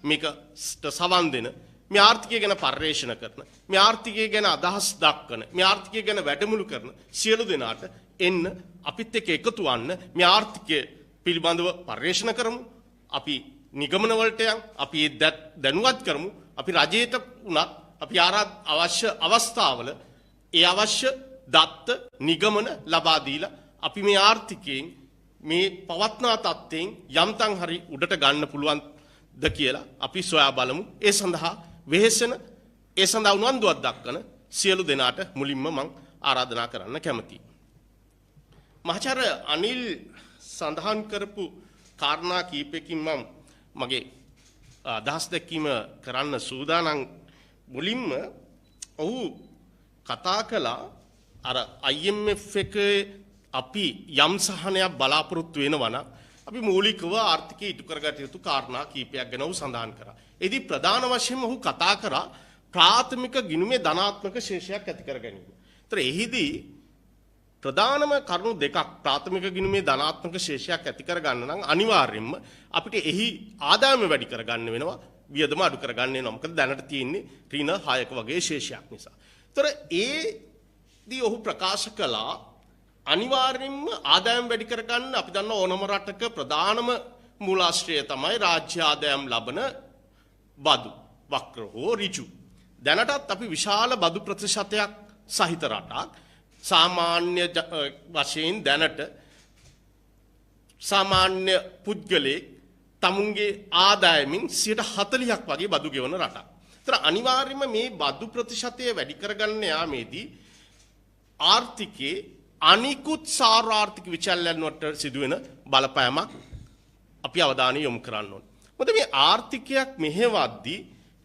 මේකට සවන් දෙන මේ ආර්ථිකය ගැන පර්යේෂණ කරන, මේ ආර්ථිකය ගැන අදහස් දක්වන, මේ ආර්ථිකය ගැන වැඩමුළු කරන සියලු දෙනාට එන්න අපිත් එක්ක එකතු වන්න මේ ආර්ථිකය පිළිබඳව පර්යේෂණ කරමු. අපි නිගමන වලට යන් අපි දැනුවත් කරමු. අපි රජයට උනත් අපි අවශ්‍ය අවස්ථාවල ඒ අවශ්‍ය දත්ත නිගමන ලබා දීලා අපි මේ ආර්ථිකයෙන් මේ පවත්නා තත්ත්වයෙන් යම්තම් හරි උඩට ගන්න පුළුවන්ද කියලා අපි සොයා බලමු. ඒ සඳහා වෙහෙසෙන, ඒ සඳහා උනන්දුවක් දක්වන සියලු දෙනාට මුලින්ම මම ආරාධනා කරන්න කැමතියි. මහාචාර්ය අනිල් සඳහන් කරපු කාරණා කීපයකින් මම මගේ අදහස් දැක්වීම කරන්න සූදානම්. මුලින්ම ඔහු කතා කළා අර IMF එකේ අපි යම් සහනයක් බලාපොරොත්තු වෙනවා නම් අපි මූලිකව ආර්ථිකය ඉටු කරගත යුතු කාරණා කීපයක් ගැන ඔහු සඳහන් කරා. එදී ප්‍රධාන වශයෙන්ම ඔහු කතා කරා ප්‍රාථමික ගිණුමේ ධනාත්මක ශේෂයක් ඇති කර ගැනීම. ඒතර එහිදී ප්‍රධානම කරුණු දෙකක් ප්‍රාථමික ගිණුමේ ධනාත්මක ශේෂයක් ඇති කර ගන්න නම් අනිවාර්යයෙන්ම අපිට එහි ආදායම වැඩි කර ගන්න වෙනවා, වියදම අඩු කර ගන්න වෙනවා. මොකද දැනට තියෙන්නේ ඍණ 6ක වගේ ශේෂයක් නිසා. ඒතර ඒදී ඔහු ප්‍රකාශ කළා අනිවාර්යයෙන්ම ආදායම් වැඩි කර ගන්න අපි දන්න ඕනම රටක ප්‍රධානම මූලාශ්‍රය තමයි රාජ්‍ය ආදායම් ලබන බදු වක්‍ර හෝ ඍජු. දැනටත් අපි විශාල බදු ප්‍රතිශතයක් සහිත රටක්. සාමාන්‍ය වශයෙන් දැනට සාමාන්‍ය පුද්ගලයෙක් තමුන්ගේ ආදායමින් 40% වගේ බදු ගෙවන රටක්. ඒතර අනිවාර්යයෙන්ම මේ බදු ප්‍රතිශතය වැඩි කරගන්න යාමේදී ආර්ථිකයේ අනිකුත් සාර්ථක විචල්යන් වලට සිදුවෙන බලපෑමක් අපි අවධානය යොමු කරන්න ඕනේ. මොකද මේ ආර්ථිකයක් මෙහෙවද්දී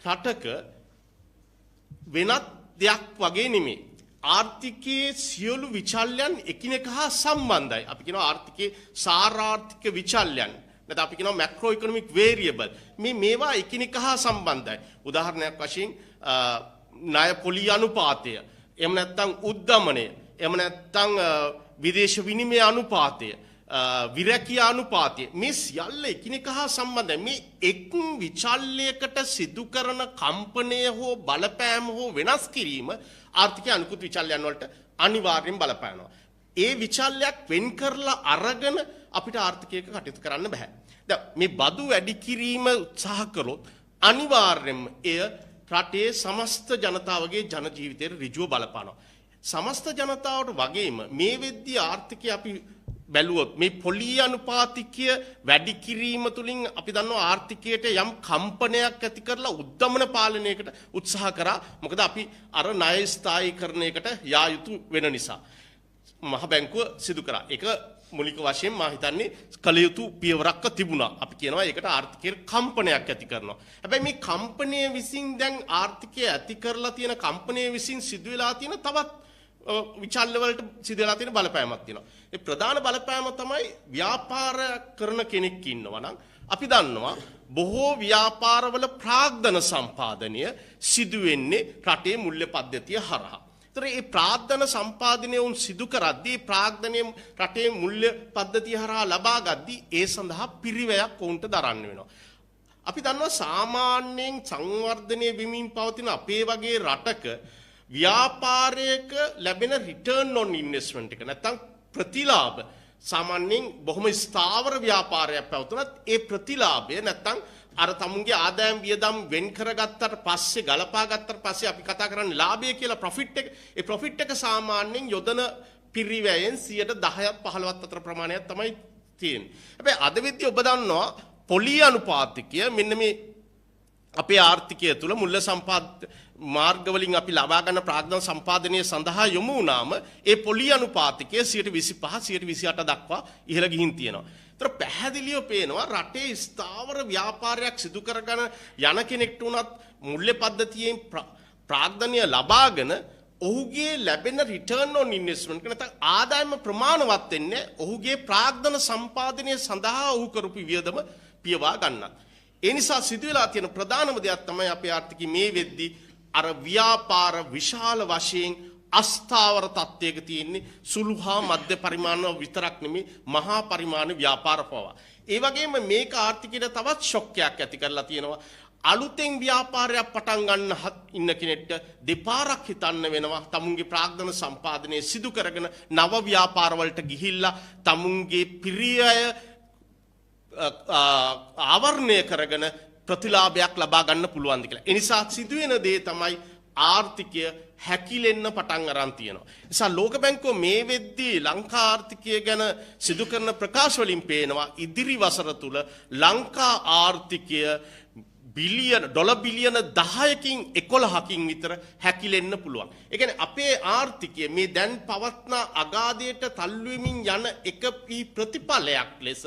රටක වෙනත් දෙයක් වගේ නෙමෙයි. ආර්ථිකයේ සියලු විචල්යන් එකිනෙක හා සම්බන්ධයි. අපි කියනවා ආර්ථිකයේ සාරාර්ථික විචල්යන්. නැත්නම් අපි කියනවා මැක්‍රෝ ඉකොනොමික් වේරියබල්. මේවා එකිනෙක හා සම්බන්ධයි. උදාහරණයක් වශයෙන් ණය පොලි අනුපාතය, එහෙම නැත්නම් උද්දමනය, එහෙම නැත්නම් විදේශ විනිමය අනුපාතය, විරැකියා අනුපාතය, මේ සියල්ල එකිනෙක හා සම්බන්ධයි. මේ එක් විචල්යකට සිදු කරන කම්පනය හෝ බලපෑම හෝ වෙනස් කිරීම ආර්ථිකයේ අනිකුත් විචල්යන් වලට අනිවාර්යෙන් බලපානවා. ඒ විචල්යක් වෙන් කරලා අරගෙන අපිට ආර්ථිකයක කටයුතු කරන්න බෑ. දැන් මේ බදු වැඩි කිරීම උත්සාහ කළොත් අනිවාර්යෙන්ම එය රටේ සමස්ත ජනතාවගේ ජන ජීවිතයට ඍජුව බලපානවා. සමස්ත ජනතාවට වගේම මේ වෙද්දී ආර්ථිකය අපි බැලුවොත් මේ පොලි අනුපාතිකය වැඩි කිරීම තුලින් අපි දන්නවා ආර්ථිකයට යම් කම්පනයක් ඇති කරලා උද්දමන පාලනයකට උත්සාහ කරා. මොකද අපි අර ණය ස්ථායීකරණයකට යා යුතු වෙන නිසා මහ බැංකුව සිදු කරා. ඒක මූලික වශයෙන් මා හිතන්නේ කල යුතු පියවරක්ක තිබුණා. අපි කියනවා ඒකට ආර්ථිකයේ කම්පනයක් ඇති කරනවා. හැබැයි මේ කම්පනය විසින් දැන් ආර්ථිකය ඇති කරලා තියෙන කම්පනය විසින් සිදු වෙලා තියෙන තවත් විචල්්‍ය වලට සිදු වෙලා තියෙන බලපෑමක් තියෙනවා. ඒ ප්‍රධාන බලපෑම තමයි ව්‍යාපාර කරන කෙනෙක් ඉන්නවා නම් අපි දන්නවා බොහෝ ව්‍යාපාරවල ප්‍රාග්ධන සම්පාදනය සිදු වෙන්නේ රටේ මුල්‍ය පද්ධතිය හරහා. ඒතර මේ ප්‍රාග්ධන සම්පාදනය උන් සිදු කරද්දී ප්‍රාග්ධනයේ රටේ මුල්‍ය පද්ධතිය හරහා ලබා ගද්දී ඒ සඳහා පිරිවැයක් උන්ට දරන්න වෙනවා. අපි දන්නවා සාමාන්‍යයෙන් සංවර්ධනය වෙමින් පවතින අපේ වගේ රටක ව්‍යාපාරයක ලැබෙන රිටර්න් ඔන් ඉන්වෙස්ට්මන්ට් එක නැත්නම් ප්‍රතිලාභ සාමාන්‍යයෙන් බොහොම ස්ථාවර ව්‍යාපාරයක් පැවතුනත් ඒ ප්‍රතිලාභය නැත්නම් අර තමුන්ගේ ආදායම් වියදම් වෙන් කරගත්තට පස්සේ ගලපා ගත්තට පස්සේ අපි කතා කරන්නේ ලාභය කියලා ප්‍රොෆිට් එක. ඒ ප්‍රොෆිට් එක සාමාන්‍යයෙන් යොදන පිරිවැයෙන් 10% 15% අතර ප්‍රමාණයක් තමයි තියෙන්නේ. හැබැයි අද වෙද්දී ඔබ දන්නවා පොලි අනුපාතිකය මෙන්න මේ අපේ ආර්ථිකය තුළ මුල්ල සම්පාද මාර්ගවලින් අපි ලබා ගන්න ප්‍රාග්ධන සම්පාදනය සඳහා යොමු වුණාම ඒ පොලි අනුපාතිකය 25% 28% දක්වා ඉහළ ගිහින් තියෙනවා. ඒතර පැහැදිලිව පේනවා රටේ ස්ථාවර ව්‍යාපාරයක් සිදු කරගෙන යන කෙනෙක්ට උනත් මුල්‍ය පද්ධතියෙන් ප්‍රාග්ධනය ලබාගෙන ඔහුගේ ලැබෙන රිටර්න් ඔන් ඉන්වෙස්ට්මන්ට් එක නැත්නම් ආදායම ප්‍රමාණවත් වෙන්නේ ඔහුගේ ප්‍රාග්ධන සම්පාදනය සඳහා ඔහු කරපු වියදම පියවා ගන්නත්. ඒ නිසා සිදුවලා තියෙන ප්‍රධානම දෙයක් තමයි අපේ ආර්ථිකය මේ වෙද්දී අර ව්‍යාපාර විශාල වශයෙන් අස්ථාවර තත්ත්වයක තියෙන්නේ සුළු හා මධ්‍ය පරිමාණ විතරක් නෙමෙයි මහා පරිමාණ ව්‍යාපාර පවා. ඒ වගේම මේක ආර්ථිකයට තවත් ෂොක්කයක් ඇති කරලා තියෙනවා. අලුතෙන් ව්‍යාපාරයක් පටන් ගන්න ඉන්න කෙනෙක්ට දෙපාරක් හිතන්න වෙනවා තමුන්ගේ ප්‍රාග්ධන සම්පාදනය සිදු කරගෙන නව ව්‍යාපාරවලට ගිහිල්ලා තමුන්ගේ පිරියය ආවරණය කරගෙන ප්‍රතිලාභයක් ලබා ගන්න පුළුවන්ද කියලා. ඒ නිසා සිදුවෙන දේ තමයි ආර්ථිකය හැකිලෙන්න පටන් අරන් තියෙනවා. නිසා ලෝක බැංකුව මේ වෙද්දී ලංකා ආර්ථිකය ගැන සිදු කරන ප්‍රකාශ වලින් පේනවා ඉදිරි වසර තුල ලංකා ආර්ථිකය ඩොලර් බිලියන 10කින් 11කින් විතර හැකිලෙන්න පුළුවන්. ඒ කියන්නේ අපේ ආර්ථිකය මේ දැන් පවත්න අගාධයට තල්ලු වෙමින් යන එක ප්‍රතිඵලයක් ලෙස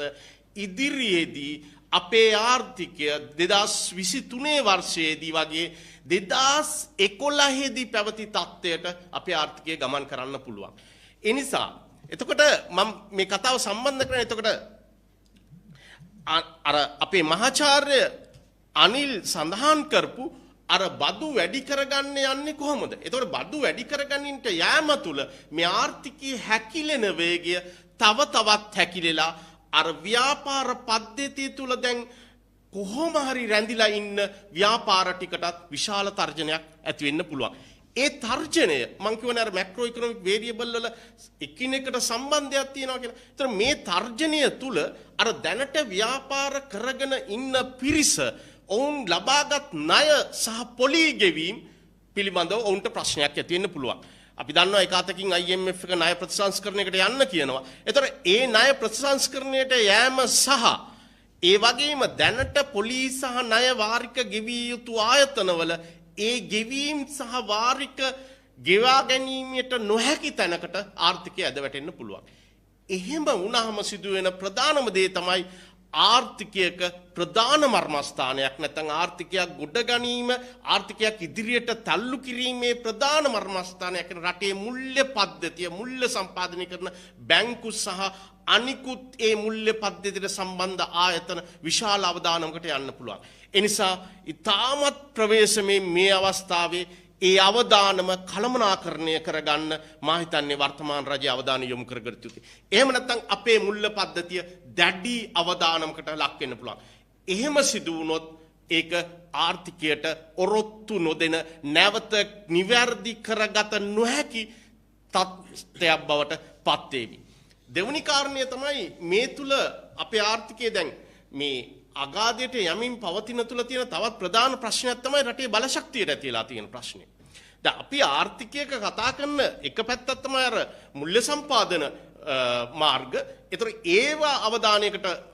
ඉදිරියේදී අපේ ආර්ථිකය 2023 වර්ෂයේදී වගේ 2011 දී පැවති තත්ත්වයට අපේ ආර්ථිකය ගමන් කරන්න පුළුවන්. ඒ නිසා එතකොට මම මේ කතාව සම්බන්ධ කරන්නේ එතකොට අර අපේ මහාචාර්ය අනිල් සඳහන් කරපු අර බදු වැඩි කරගන්න යන්නේ කොහොමද? එතකොට බදු වැඩි කරගන්නට යෑම තුල මේ ආර්ථිකයේ හැකිලෙන වේගය තව තවත් හැකිලෙලා අර ව්‍යාපාර පද්ධතිය තුල දැන් කොහොම හරි රැඳිලා ඉන්න ව්‍යාපාර ටිකටත් විශාල තර්ජනයක් ඇති වෙන්න පුළුවන්. ඒ තර්ජනය මම කියවනේ අර මැක්‍රෝ ඉකොනොමික් වේරියබල් වල එකිනෙකට සම්බන්ධයක් තියෙනවා කියලා. ඒතර මේ තර්ජනය තුල අර දැනට ව්‍යාපාර කරගෙන ඉන්න පිරිස ඔවුන් ලබාගත් ණය සහ පොලි ගෙවීම් පිළිබඳව ඔවුන්ට ප්‍රශ්නයක් ඇති වෙන්න පුළුවන්. අපි දන්නවා එක අතකින් IMF එක ණය ප්‍රතිසංස්කරණයකට යන්න කියනවා. ඒතර ඒ ණය ප්‍රතිසංස්කරණයට යෑම සහ ඒ වගේම දැනට පොලි සහ ණය වාරික ගෙවිය යුතු ආයතනවල ඒ ගෙවීම් සහ වාරික ගෙවා ගැනීමට නොහැකි තැනකට ආර්ථිකය ඇද වැටෙන්න පුළුවන්. එහෙම වුණාම සිදුවෙන ප්‍රධානම දේ තමයි ආර්ථිකයක ප්‍රධාන මර්මස්ථානයක් නැත්නම් ආර්ථිකයක් ගොඩ ගැනීම ආර්ථිකයක් ඉදිරියට තල්ලු කිරීමේ ප්‍රධාන මර්මස්ථානයක් වෙන රටේ මුල්‍ය පද්ධතිය මුල්‍ය සම්පාදනය කරන බැංකු සහ අනිකුත් ඒ මුල්‍ය පද්ධතියට සම්බන්ධ ආයතන විශාල අවදානමකට යන්න පුළුවන්. ඒ නිසා ඊටමත් ප්‍රවේශමේ මේ අවස්ථාවේ ඒ අවදානම කළමනාකරණය කරගන්න මා හිතන්නේ වර්තමාන රජයේ අවධානය යොමු කරගත යුතුයි. එහෙම නැත්නම් අපේ මුල්‍ය පද්ධතිය දැඩි අවදානමකට ලක් වෙන්න පුළුවන්. එහෙම සිදු වුණොත් ඒක ආර්ථිකයට ඔරොත්තු නොදෙන නැවත නිවැරදි කරගත නොහැකි තත්ත්වයක් බවට පත් වේවි. දෙවනි කාරණය තමයි මේ තුල අපේ ආර්ථිකය දැන් මේ අගාධයට යමින් පවතින තුල තියෙන තවත් ප්‍රධාන ප්‍රශ්නයක් තමයි රටේ බලශක්තියට ඇතිලා තියෙන ප්‍රශ්නේ. දැන් අපි ආර්ථිකයක කතා කරන එක පැත්තක් තමයි අර මුල්‍ය සම්පාදන මාර්ග. ඒතර ඒවා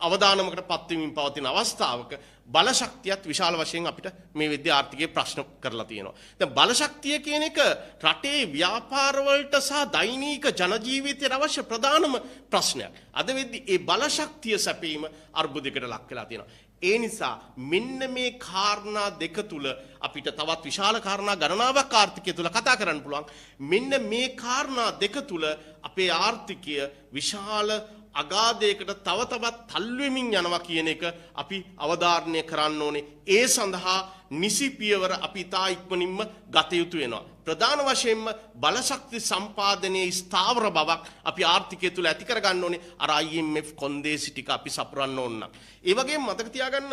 අවදානමකට පත්වීමින් පවතින අවස්ථාවක බලශක්තියත් විශාල වශයෙන් අපිට මේ විද්‍යා ආර්ථිකයේ ප්‍රශ්න කරලා තියෙනවා. දැන් බලශක්තිය කියන එක රටේ ව්‍යාපාර වලට සහ දෛනික ජන ජීවිතයට අවශ්‍ය ප්‍රධානම ප්‍රශ්නයක්. අද වෙද්දී ඒ බලශක්තිය සැපීම අර්බුදයකට ලක් වෙලා තියෙනවා. ඒ නිසා මෙන්න මේ කාරණා දෙක තුල අපිට තවත් විශාල කාරණා ගණනාවක් ආර්ථිකය තුල කතා කරන්න පුළුවන්. මෙන්න මේ කාරණා දෙක තුල අපේ ආර්ථිකය විශාල අගාධයකට තව තවත් තල්ලු වෙමින් යනවා කියන එක අපි අවධාරණය කරන්න ඕනේ. ඒ සඳහා නිසි පියවර අපි තා ඉක්මනින්ම ගත යුතු වෙනවා. ප්‍රධාන වශයෙන්ම බලශක්ති සම්පාදනයේ ස්ථාවර බවක් අපි ආර්ථිකය තුළ ඇති කරගන්න ඕනේ. අර IMF කොන්දේසි ටික අපි සපුරන්න ඕන නම්. ඒ වගේම මතක තියාගන්න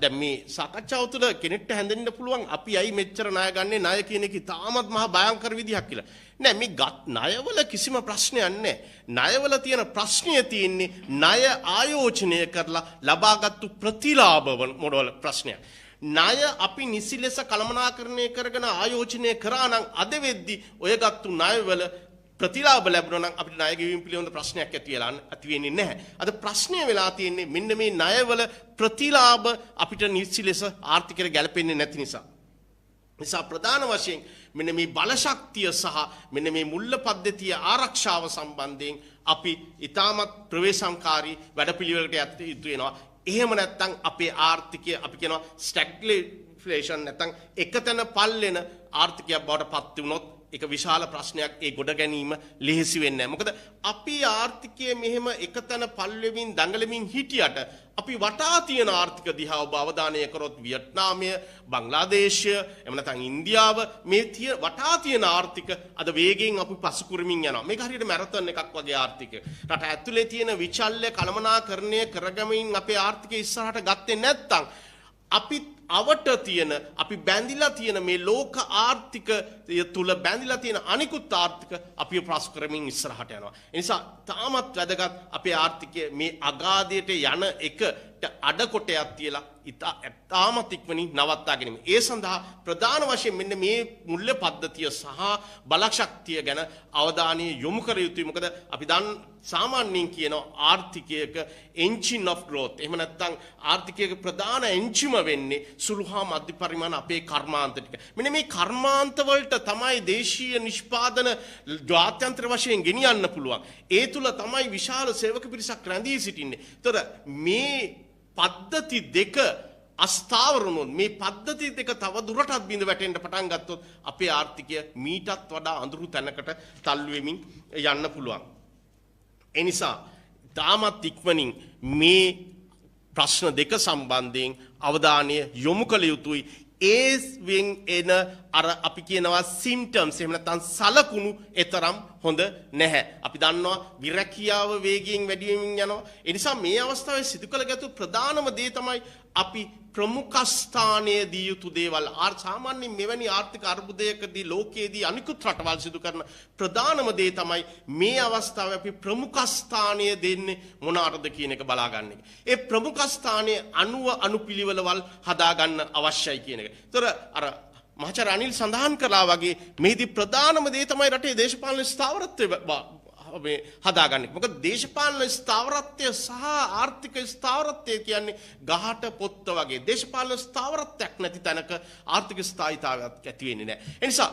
දැන් මේ සාකච්ඡාව තුළ කෙනෙක්ට හැඳෙන්න පුළුවන් අපි ඇයි මෙච්චර ණය ගන්නේ, ණය කියන එක තාමත් මහා භයංකර විදිහක් කියලා. නෑ මේ ණයවල කිසිම ප්‍රශ්නයක් නෑ. ණයවල තියෙන ප්‍රශ්නය තියෙන්නේ ණය ආයෝජනය කරලා ලබාගත්තු ප්‍රතිලාභ මොඩල් ප්‍රශ්නයක්. ණය අපි නිසි ලෙස කළමනාකරණය කරගෙන ආයෝජනය කරා නම් අද වෙද්දි ඔය ගත්තු ණයවල ප්‍රතිලාභ ලැබුණා නම් අපිට ණය ගෙවීම පිළිබඳ ප්‍රශ්නයක් ඇති වෙන්නේ නැහැ. අද ප්‍රශ්නය වෙලා තියෙන්නේ මෙන්න මේ ණයවල ප්‍රතිලාභ අපිට නිසි ලෙස ආර්ථිකයට ගැලපෙන්නේ නැති නිසා. නිසා ප්‍රධාන වශයෙන් මෙන්න මේ බලශක්තිය සහ මෙන්න මේ මුල්ල පද්ධතිය ආරක්ෂාව සම්බන්ධයෙන් අපි ඊටමත් ප්‍රවේශම්කාරී වැඩපිළිවෙලකට යතු වෙනවා. එහෙම නැත්නම් අපේ ආර්ථිකය අපි කියනවා ස්ටැග්ෆ්ලේෂන් නැත්නම් එකතැන පල්ලෙන ආර්ථිකයක් බවට පත් වුණොත් ඒක විශාල ප්‍රශ්නයක්. ඒ ගොඩ ගැනීම ලෙහෙසි වෙන්නේ නැහැ. මොකද අපි ආර්ථිකය මෙහෙම එකතැන පල් වෙමින් දඟලමින් හිටියට අපි වටා තියෙන ආර්ථික දිහා ඔබ අවධානය කරොත් වියට්නාමය, බංග්ලාදේශය, එහෙම නැත්නම් ඉන්දියාව මේ වටා තියෙන ආර්ථික අද වේගයෙන් අපි පසු කරමින් යනවා. මේක හරියට මැරතන් එකක් වගේ ආර්ථිකය. රට ඇතුලේ තියෙන විචල්්‍ය කළමනාකරණය කරගමින් අපේ ආර්ථිකය ඉස්සරහට ගත්තේ නැත්නම් අපි අවට තියෙන අපි බැඳිලා තියෙන මේ ලෝක ආර්ථිකය තුල බැඳිලා තියෙන අනිකුත් ආර්ථික අපි ප්‍රාස් කරමින් ඉස්සරහට යනවා. ඒ නිසා තාමත් වැදගත් අපේ ආර්ථිකය මේ අගාධයට යන එකට අඩකොටයක් තියලා තාමත් ඉක්මනින් නවත්තා ගැනීම. ඒ සඳහා ප්‍රධාන වශයෙන් මෙන්න මේ මුල්‍ය පද්ධතිය සහ බලශක්තිය ගැන අවධානය යොමු කර යුතුයි. මොකද අපි සාමාන්‍යයෙන් කියන ආර්ථිකයක engine of growth එහෙම නැත්නම් ආර්ථිකයක ප්‍රධාන එන්ජිම වෙන්නේ සුළු හා මධ්‍ය පරිමාණ අපේ කර්මාන්ත ටික. මෙන්න මේ කර්මාන්ත වලට තමයි දේශීය නිෂ්පාදන ජාත්‍යන්තර වශයෙන් ගෙනියන්න පුළුවන්. ඒ තුල තමයි විශාල සේවක පිරිසක් රැඳී සිටින්නේ. ඒතර මේ පද්ධති දෙක අස්ථාවර වුණොත් මේ පද්ධති දෙක තව දුරටත් බිඳ වැටෙන්න පටන් ගත්තොත් අපේ ආර්ථිකය මීටත් වඩා අඳුරු තැනකට තල්ලු වෙමින් යන්න පුළුවන්. ඒ නිසා තාමත් ඉක්මනින් මේ ප්‍රශ්න දෙක සම්බන්ධයෙන් අවධානය යොමු කළ යුතුයි. ඒවෙන් එන අර අපි කියනවා සිම්ප්ටම්ස් එහෙම නැත්නම් සලකුණු එතරම් හොඳ නැහැ. අපි දන්නවා විරැකියාව වේගයෙන් වැඩි වෙමින් යනවා. ඒ නිසා මේ අවස්ථාවේ සිදු කළ යුතු ප්‍රධානම දේ තමයි අපි ප්‍රමුඛ ස්ථානයේ දී යුතු දේවල්. සාමාන්‍යයෙන් මෙවැනි ආර්ථික අර්බුදයකදී ලෝකයේදී අනිකුත් රටවල් සිදු කරන ප්‍රධානම දේ තමයි මේ අවස්ථාවේ අපි ප්‍රමුඛ ස්ථානය දෙන්නේ මොනකටද කියන එක බලාගන්න එක. ඒ ප්‍රමුඛ ස්ථානයේ අනුපිළිවෙලවල් හදාගන්න අවශ්‍යයි කියන එක. ඒතර අර මහාචාර්ය අනිල් සඳහන් කළා වගේ මේදී ප්‍රධානම දේ තමයි රටේ දේශපාලන ස්ථාවරත්වය මේ හදාගන්නේ. මොකද දේශපාලන ස්ථාවරත්වය සහ ආර්ථික ස්ථාවරත්වය කියන්නේ ගහට පොත්ත වගේ. දේශපාලන ස්ථාවරත්වයක් නැති තැනක ආර්ථික ස්ථායීතාවයක් ඇති වෙන්නේ නැහැ. ඒ නිසා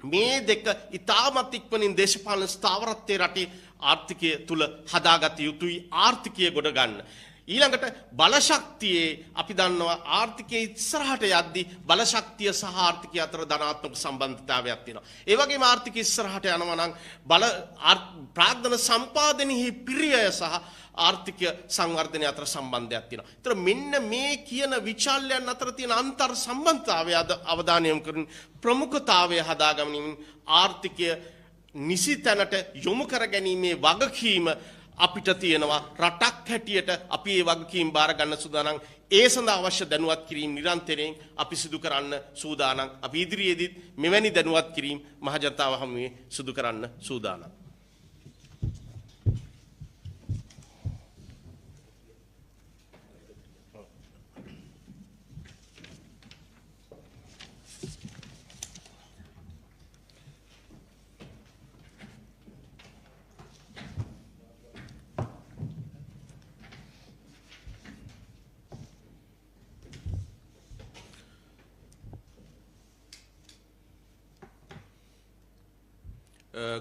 මේ දෙක ඉතාමත් ඉක්මනින් දේශපාලන ස්ථාවරත්වයේ රටේ ආර්ථිකය තුල හදාගත යුතුයි. ආර්ථිකය ගොඩ ගන්න. ඊළඟට බලශක්තියේ අපි දන්නවා ආර්ථිකයේ ඉස්සරහට යද්දී බලශක්තිය සහ ආර්ථිකය අතර ධනාත්මක සම්බන්ධතාවයක් තියෙනවා. ඒ වගේම ආර්ථිකය ඉස්සරහට යනවා නම් ප්‍රාග්ධන සම්පාදනයේ පිරියය සහ ආර්ථික සංවර්ධනය අතර සම්බන්ධයක් තියෙනවා. ඒතර මෙන්න මේ කියන විචල්යන් අතර තියෙන අන්තර් සම්බන්ධතාවය අවධානය යොමු කරමින් ප්‍රමුඛතාවය හදාගනිමින් ආර්ථිකය නිසි තැනට යොමු කර ගැනීමේ වගකීම අපිට තියෙනවා. රටක් හැටියට අපි මේ වගකීම් බාර ගන්න සූදානම්. ඒ සඳහා අවශ්‍ය දැනුවත් කිරීම නිරන්තරයෙන් අපි සිදු කරන්න සූදානම්. අපි ඉදිරියේදීත් මෙවැනි දැනුවත් කිරීම මහ ජනතාව හමුවේ සිදු කරන්න සූදානම්.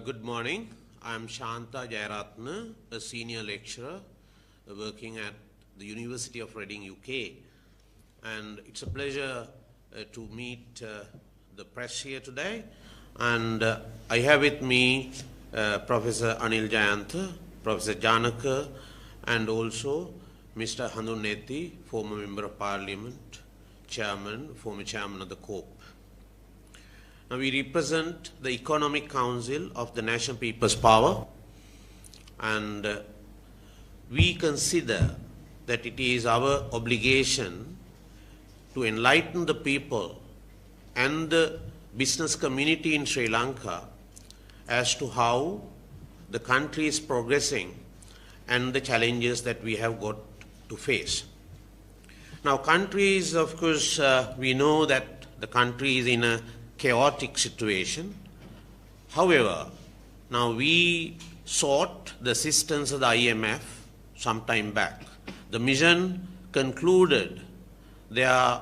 Good morning. I'm Shanta Jayaratna, a senior lecturer working at the University of Reading, UK. And it's a pleasure to meet the press here today. And I have with me Professor Anil Jayantha, Professor Janaka, and also Mr. Handunethi, former Member of Parliament, Chairman, former Chairman of the COP. Now we represent the Economic Council of the National People's Power, and we consider that it is our obligation to enlighten the people and the business community in Sri Lanka as to how the country is progressing and the challenges that we have got to face. Now, countries, of course, we know that the country is in a chaotic situation. However, now we sought the assistance of the IMF some time back. The mission concluded their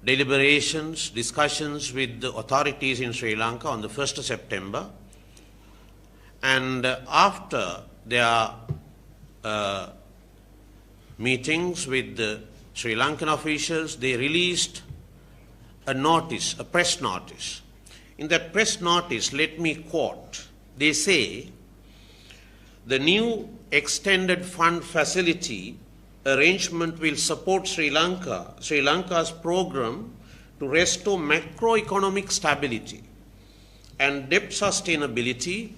deliberations, discussions with the authorities in Sri Lanka on the 1st of September. And after their meetings with the Sri Lankan officials, they released a notice, a press notice. In that press notice, let me quote, they say, the new extended fund facility arrangement will support Sri Lanka's program to restore macroeconomic stability and debt sustainability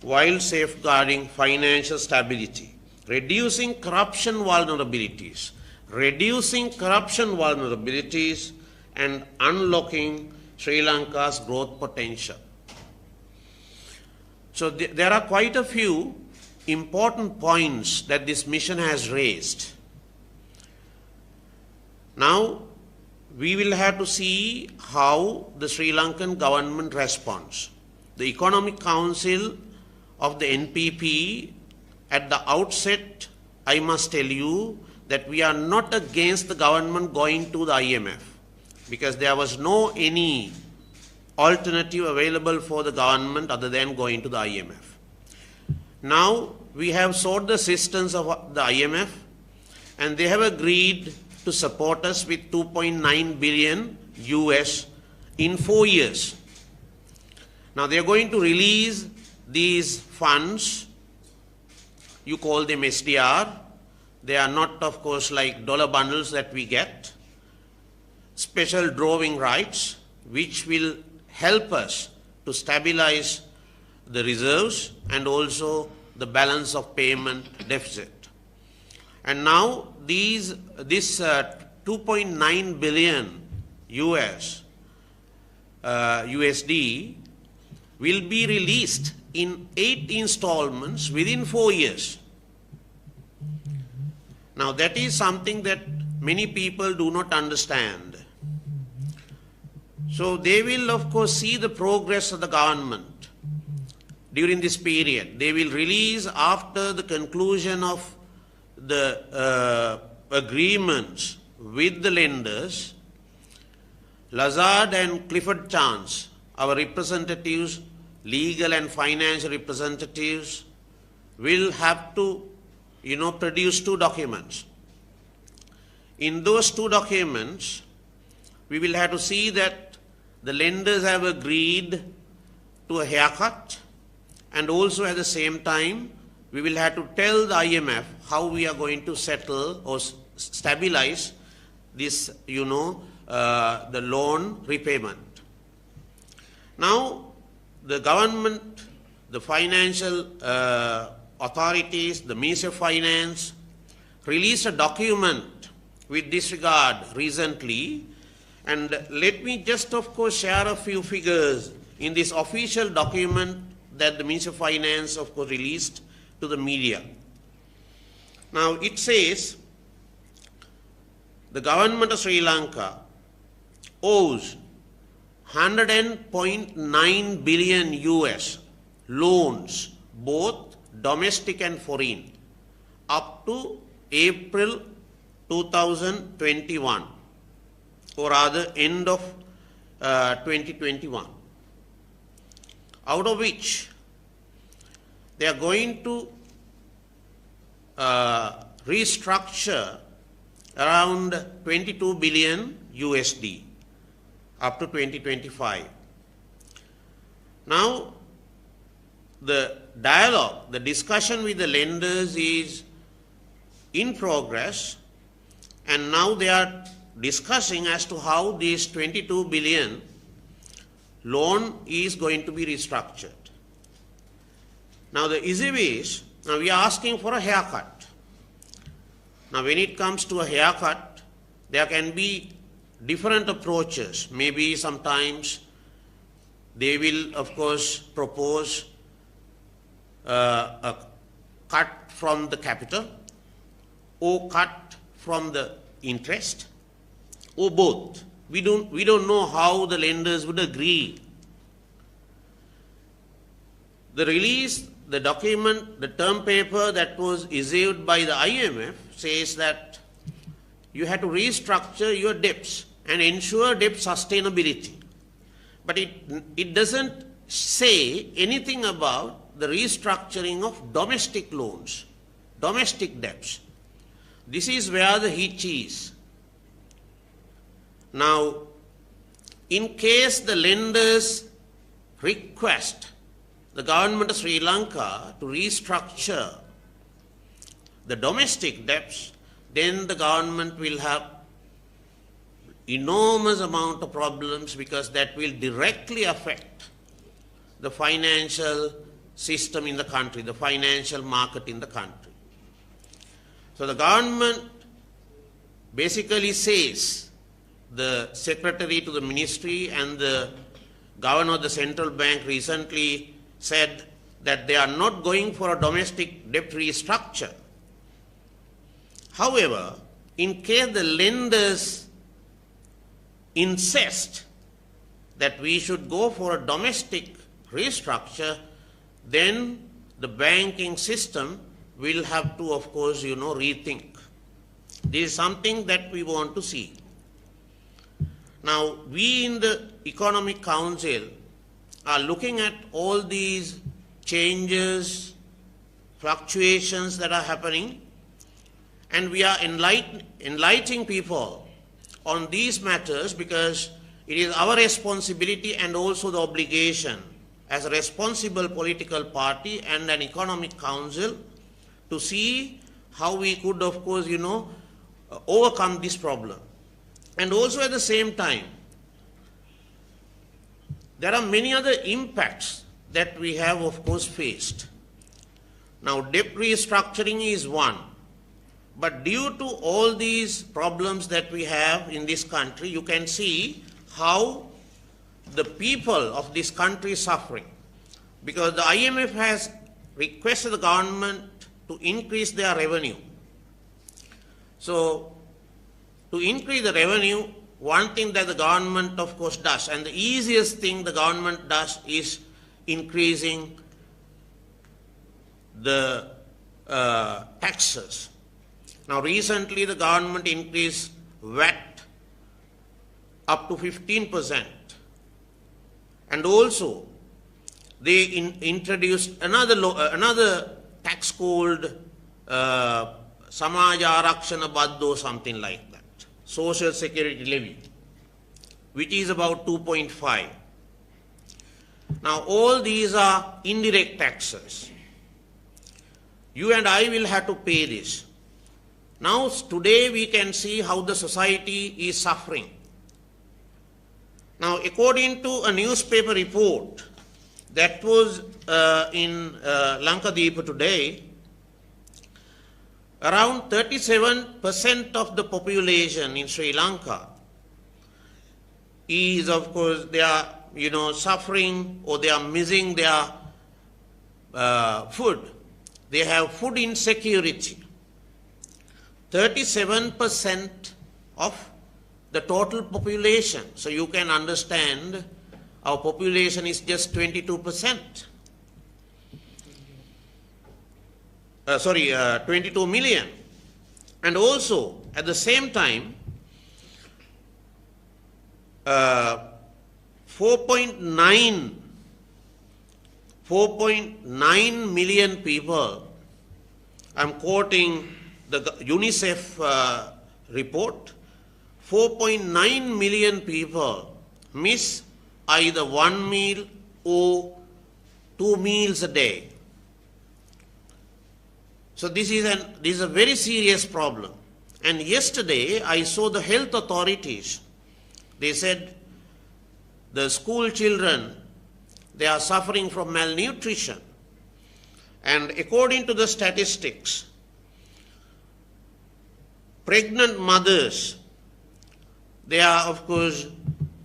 while safeguarding financial stability, reducing corruption vulnerabilities, and unlocking Sri Lanka's growth potential. So there are quite a few important points that this mission has raised. Now, we will have to see how the Sri Lankan government responds. The Economic Council of the NPP, at the outset, I must tell you that we are not against the government going to the IMF, because there was no any alternative available for the government other than going to the IMF. Now, we have sought the assistance of the IMF, and they have agreed to support us with 2.9 billion US in 4 years. Now, they are going to release these funds. You call them SDR. They are not, of course, like dollar bundles that we get. Special drawing rights, which will help us to stabilize the reserves and also the balance of payment deficit. And now this 2.9 billion USD will be released in 8 installments within 4 years. Now that is something that many people do not understand. So they will, of course, see the progress of the government during this period. They will release after the conclusion of the agreements with the lenders. Lazard and Clifford Chance, our representatives, legal and financial representatives, will have to, produce 2 documents. In those 2 documents, we will have to see that the lenders have agreed to a haircut, and also at the same time, we will have to tell the IMF how we are going to settle or stabilize this, the loan repayment. Now, the government, the financial authorities, the Ministry of Finance, released a document with this regard recently. And let me just, of course, share a few figures in this official document that the Ministry of Finance, of course, released to the media. Now, it says the government of Sri Lanka owes 100.9 billion US loans, both domestic and foreign, up to April 2021, or rather end of 2021, out of which they are going to restructure around 22 billion USD up to 2025. Now, the dialogue, the discussion with the lenders is in progress, and now they are discussing as to how these 22 billion loan is going to be restructured. Now the issue is, now we are asking for a haircut. Now when it comes to a haircut, there can be different approaches. Maybe sometimes they will, of course, propose a cut from the capital, or cut from the interest, or both. We don't know how the lenders would agree. The release, the document, the term paper that was issued by the IMF says that you have to restructure your debts and ensure debt sustainability. But it doesn't say anything about the restructuring of domestic loans, domestic debts. This is where the hitch is. Now, in case the lenders request the government of Sri Lanka to restructure the domestic debts, then the government will have enormous amount of problems, because that will directly affect the financial system in the country, the financial market in the country. So the government basically says, the secretary to the ministry and the governor of the central bank recently said that they are not going for a domestic debt restructure. However, in case the lenders insist that we should go for a domestic restructure, then the banking system will have to, of course, rethink. This is something that we want to see. Now, we in the Economic Council are looking at all these changes, fluctuations that are happening, and we are enlightening people on these matters, because it is our responsibility and also the obligation as a responsible political party and an economic council to see how we could, of course, overcome this problem. And also at the same time, there are many other impacts that we have, of course, faced. Now, debt restructuring is one. But due to all these problems that we have in this country, you can see how the people of this country is suffering. Because the IMF has requested the government to increase their revenue. So, to increase the revenue, one thing that the government, of course, does, and the easiest thing the government does, is increasing the taxes. Now, recently the government increased VAT up to 15%. And also, they introduced another tax called Samaja Arakshana Baddo, something like that, Social Security Levy, which is about 2.5. Now, all these are indirect taxes. You and I will have to pay this. Now, today we can see how the society is suffering. Now, according to a newspaper report that was in Lanka today, around 37% of the population in Sri Lanka is, of course, they are, suffering, or they are missing their food. They have food insecurity. 37% of the total population. So you can understand our population is just 22%. 22 million. And also, at the same time, 4.9 million people, I'm quoting the UNICEF report, 4.9 million people miss either one meal or 2 meals a day. So this is a very serious problem. And yesterday I saw the health authorities. They said the school children, they are suffering from malnutrition. And according to the statistics, pregnant mothers, they are of course,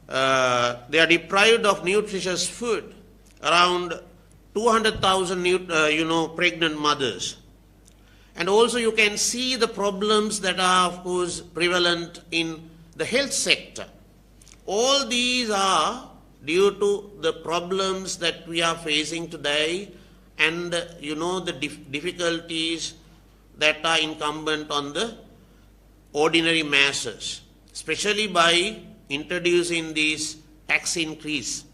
they are deprived of nutritious food, around 200,000 pregnant mothers. And also you can see the problems that are of course prevalent in the health sector. All these are due to the problems that we are facing today and the difficulties that are incumbent on the ordinary masses, especially by introducing these tax increase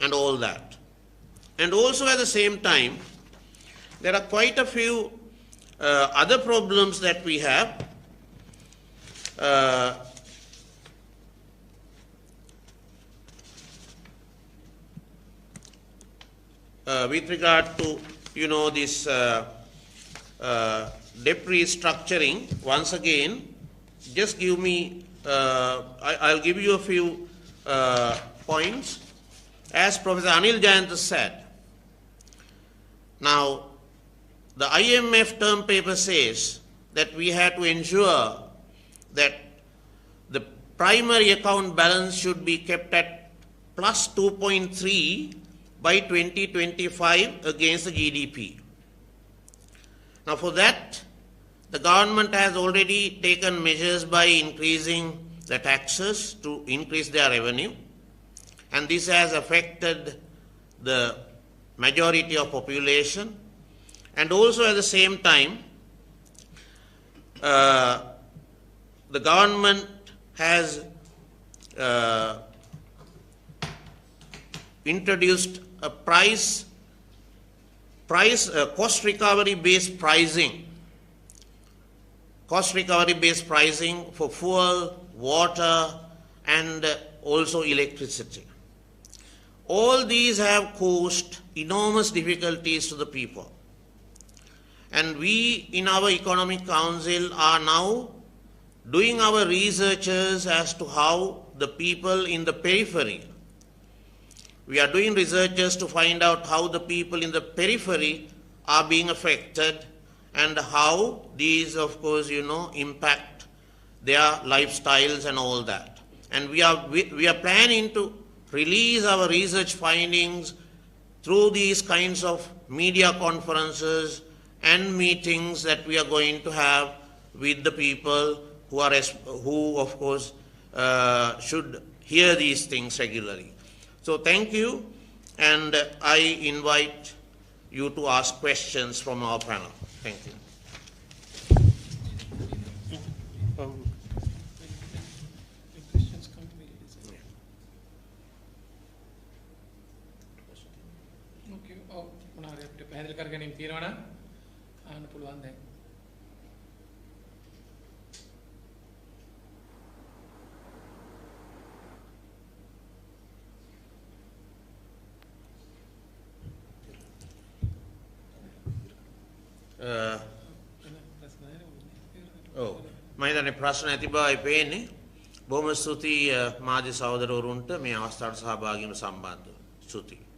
and all that. And also at the same time, there are quite a few other problems that we have. With regard to this debt restructuring, once again, just give me, I'll give you a few points. As Professor Anil Jayanta said, now the IMF term paper says that we have to ensure that the primary account balance should be kept at plus 2.3 by 2025 against the GDP. Now for that, the government has already taken measures by increasing the taxes to increase their revenue, and this has affected the majority of population. And also at the same time, the government has introduced a cost recovery based pricing for fuel, water, and also electricity. All these have caused enormous difficulties to the people. And we in our Economic Council are now doing our researches as to how the people in the periphery, we are doing researches to find out how the people in the periphery are being affected and how these, of course, impact their lifestyles and all that. And we are planning to release our research findings through these kinds of media conferences and meetings that we are going to have with the people who of course should hear these things regularly. So thank you, and I invite you to ask questions from our panel. Thank you. පැහැදිලි කර ගැනීම තියෙනවා නම් අහන්න පුළුවන් දැන්. මම හිතන්නේ ප්‍රශ්න ඇති බවයි පේන්නේ. බොහොම ස්තුතියි මාධ්‍ය සහෝදරවරුන්ට මේ අවස්ථාවට සහභාගී වීම සම්බන්ධව. ස්තුතියි.